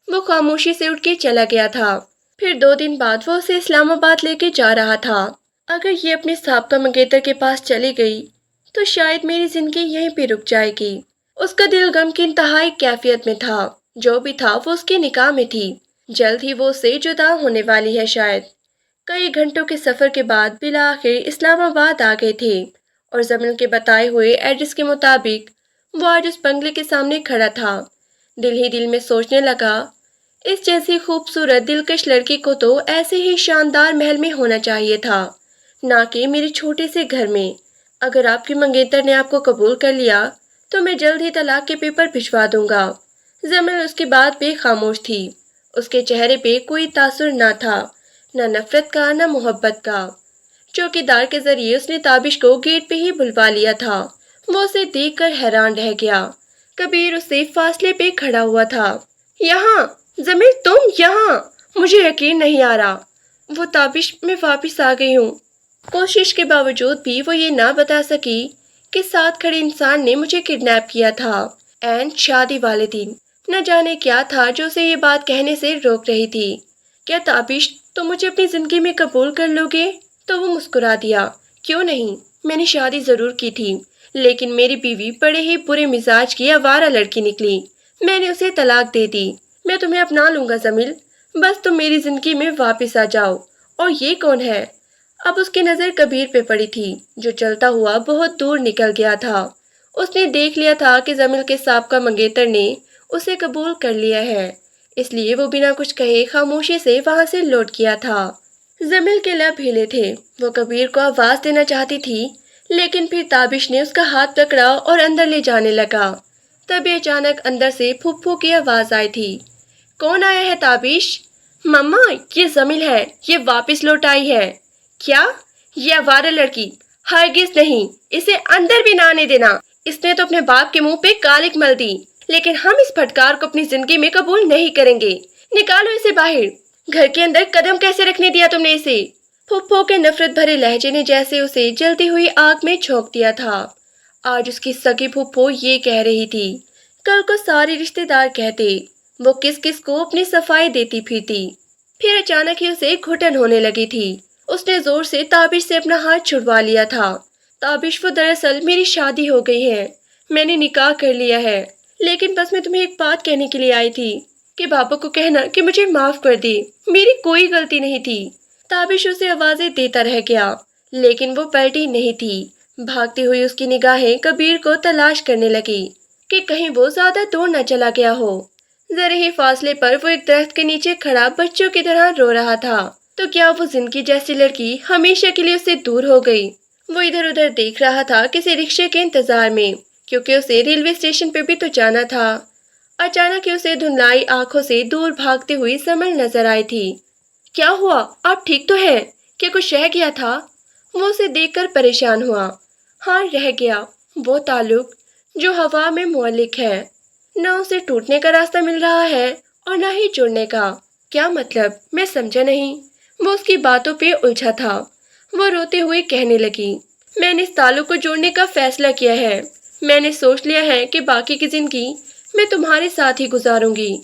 وہ خاموشی سے اٹھ کے چلا گیا تھا۔ پھر 2 دن بعد وہ اسے اسلام آباد لے کے جا رہا تھا۔ اگر یہ اپنے سابقہ منگیتر کے پاس چلی گئی تو شاید میری زندگی یہیں پہ رک جائے گی۔ اس کا دل غم کی انتہائی کیفیت میں تھا۔ جو بھی تھا وہ اس کے نکاح میں تھی، جلد ہی وہ اس سے جدا ہونے والی ہے شاید۔ کئی گھنٹوں کے سفر کے بعد بالآخر اسلام آباد آ گئے تھے، اور زمین کے بتائے ہوئے ایڈریس کے مطابق وہ آج اس بنگلے کے سامنے کھڑا تھا۔ دل ہی دل میں سوچنے لگا، اس جیسی خوبصورت دلکش لڑکی کو تو ایسے ہی شاندار محل میں ہونا چاہیے تھا، نہ کہ میرے چھوٹے سے گھر میں۔ اگر آپ کی منگیتر نے آپ کو قبول کر لیا تو میں جلد ہی طلاق کے پیپر بھجوا دوں گا۔ زمل اس کی بات پہ خاموش تھی۔ اس کے چہرے پہ کوئی تاثر نہ تھا، نہ نفرت کا نہ محبت کا۔ چوکیدار کے ذریعے اس نے تابش کو گیٹ پہ ہی بلوا لیا تھا۔ وہ اسے دیکھ کر حیران رہ گیا۔ کبیر اس سے فاصلے پہ کھڑا ہوا تھا۔ یہاں زمین، تم یہاں؟ مجھے یقین نہیں آ رہا۔ وہ تابش میں واپس آ گئی ہوں۔ کوشش کے باوجود بھی وہ یہ نہ بتا سکی کہ ساتھ کھڑے انسان نے مجھے کڈنیپ کیا تھا عین شادی والے دن۔ نہ جانے کیا تھا جو اسے یہ بات کہنے سے روک رہی تھی۔ کیا تابش تم مجھے اپنی زندگی میں قبول کر لو گے؟ تو وہ مسکرا دیا۔ کیوں نہیں؟ میں نے شادی ضرور کی تھی، لیکن میری بیوی بڑے ہی برے مزاج کی آوارہ لڑکی نکلی۔ میں نے اسے طلاق دے دی۔ میں تمہیں اپنا لوں گا زمیل، بس تم میری زندگی میں واپس آ جاؤ۔ اور یہ کون ہے؟ اب اس کی نظر کبیر پہ پڑی تھی جو چلتا ہوا بہت دور نکل گیا تھا۔ اس نے دیکھ لیا تھا کہ زمیل کے سابقہ منگیتر نے اسے قبول کر لیا ہے، اس لیے وہ بنا کچھ کہے خاموشی سے وہاں سے لوٹ گیا تھا۔ زمیل کے لب ہلے تھے۔ وہ کبیر کو آواز دینا چاہتی تھی، لیکن پھر تابش نے اس کا ہاتھ پکڑا اور اندر لے جانے لگا۔ تبھی اچانک اندر سے پھپھو کی آواز آئی تھی۔ کون آیا ہے تابش؟ مما، یہ زمیل ہے، یہ واپس لوٹ آئی ہے۔ کیا؟ یہ آوارہ لڑکی؟ ہرگز نہیں، اسے اندر بھی نہ آنے دینا۔ اس نے تو اپنے باپ کے منہ پہ کالک مل دی، لیکن ہم اس پھٹکار کو اپنی زندگی میں قبول نہیں کریں گے۔ نکالو اسے باہر۔ گھر کے اندر قدم کیسے رکھنے دیا تم نے اسے؟ پھپھو کے نفرت بھرے لہجے نے جیسے اسے جلتی ہوئی آگ میں جھونک دیا تھا۔ آج اس کی سگی پھپھو یہ کہہ رہی تھی، کل کو سارے رشتے دار کہتے۔ وہ کس کس کو اپنی صفائی دیتی پھرتی۔ پھر اچانک ہی اسے گھٹن ہونے لگی تھی۔ اس نے زور سے تابش سے اپنا ہاتھ چھڑوا لیا تھا۔ تابش، وہ دراصل میری شادی ہو گئی ہے، میں نے نکاح کر لیا ہے، لیکن بس میں تمہیں ایک بات کہنے کے لیے آئی تھی کہ پاپا کو کہنا کہ مجھے معاف کر دے، میری کوئی غلطی نہیں تھی۔ تابش اسے آوازیں دیتا رہ گیا، لیکن وہ پلٹی نہیں تھی۔ بھاگتی ہوئی اس کی نگاہیں کبیر کو تلاش کرنے لگی کہ کہیں وہ زیادہ دور نہ چلا گیا ہو۔ ذرا ہی فاصلے پر وہ ایک درخت کے نیچے کھڑا بچوں کی طرح رو رہا تھا۔ تو کیا وہ زندگی جیسی لڑکی ہمیشہ کے لیے اس سے دور ہو گئی؟ وہ ادھر ادھر دیکھ رہا تھا کسی رکشے کے انتظار میں، کیونکہ اسے ریلوے اسٹیشن پہ بھی تو جانا تھا۔ اچانک ہی اسے دھندلائی آنکھوں سے دور بھاگتی ہوئی زمل نظر آئی تھی۔ کیا ہوا؟ آپ ٹھیک تو ہیں؟ کیا کچھ رہ گیا تھا؟ وہ اسے دیکھ کر پریشان ہوا۔ ہاں، رہ گیا وہ تعلق جو ہوا میں معلق ہے، نہ اسے ٹوٹنے کا راستہ مل رہا ہے اور نہ ہی جڑنے کا۔ کیا مطلب؟ میں سمجھا نہیں۔ وہ اس کی باتوں پہ الجھا تھا۔ وہ روتے ہوئے کہنے لگی، میں نے اس تعلق کو جوڑنے کا فیصلہ کیا ہے۔ میں نے سوچ لیا ہے کہ باقی کی زندگی میں تمہارے ساتھ ہی گزاروں گی۔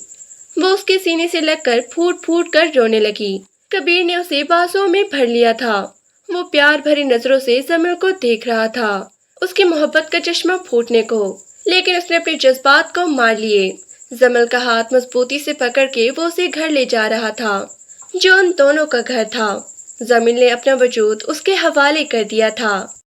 وہ اس کے سینے سے لگ کر پھوٹ پھوٹ کر رونے لگی۔ کبیر نے اسے بازوں میں بھر لیا تھا۔ وہ پیار بھری نظروں سے زمل کو دیکھ رہا تھا، اس کی محبت کا چشمہ پھوٹنے کو، لیکن اس نے اپنے جذبات کو مار لیے۔ زمل کا ہاتھ مضبوطی سے پکڑ کے وہ اسے گھر لے جا رہا تھا جو ان دونوں کا گھر تھا۔ زمین نے اپنا وجود اس کے حوالے کر دیا تھا۔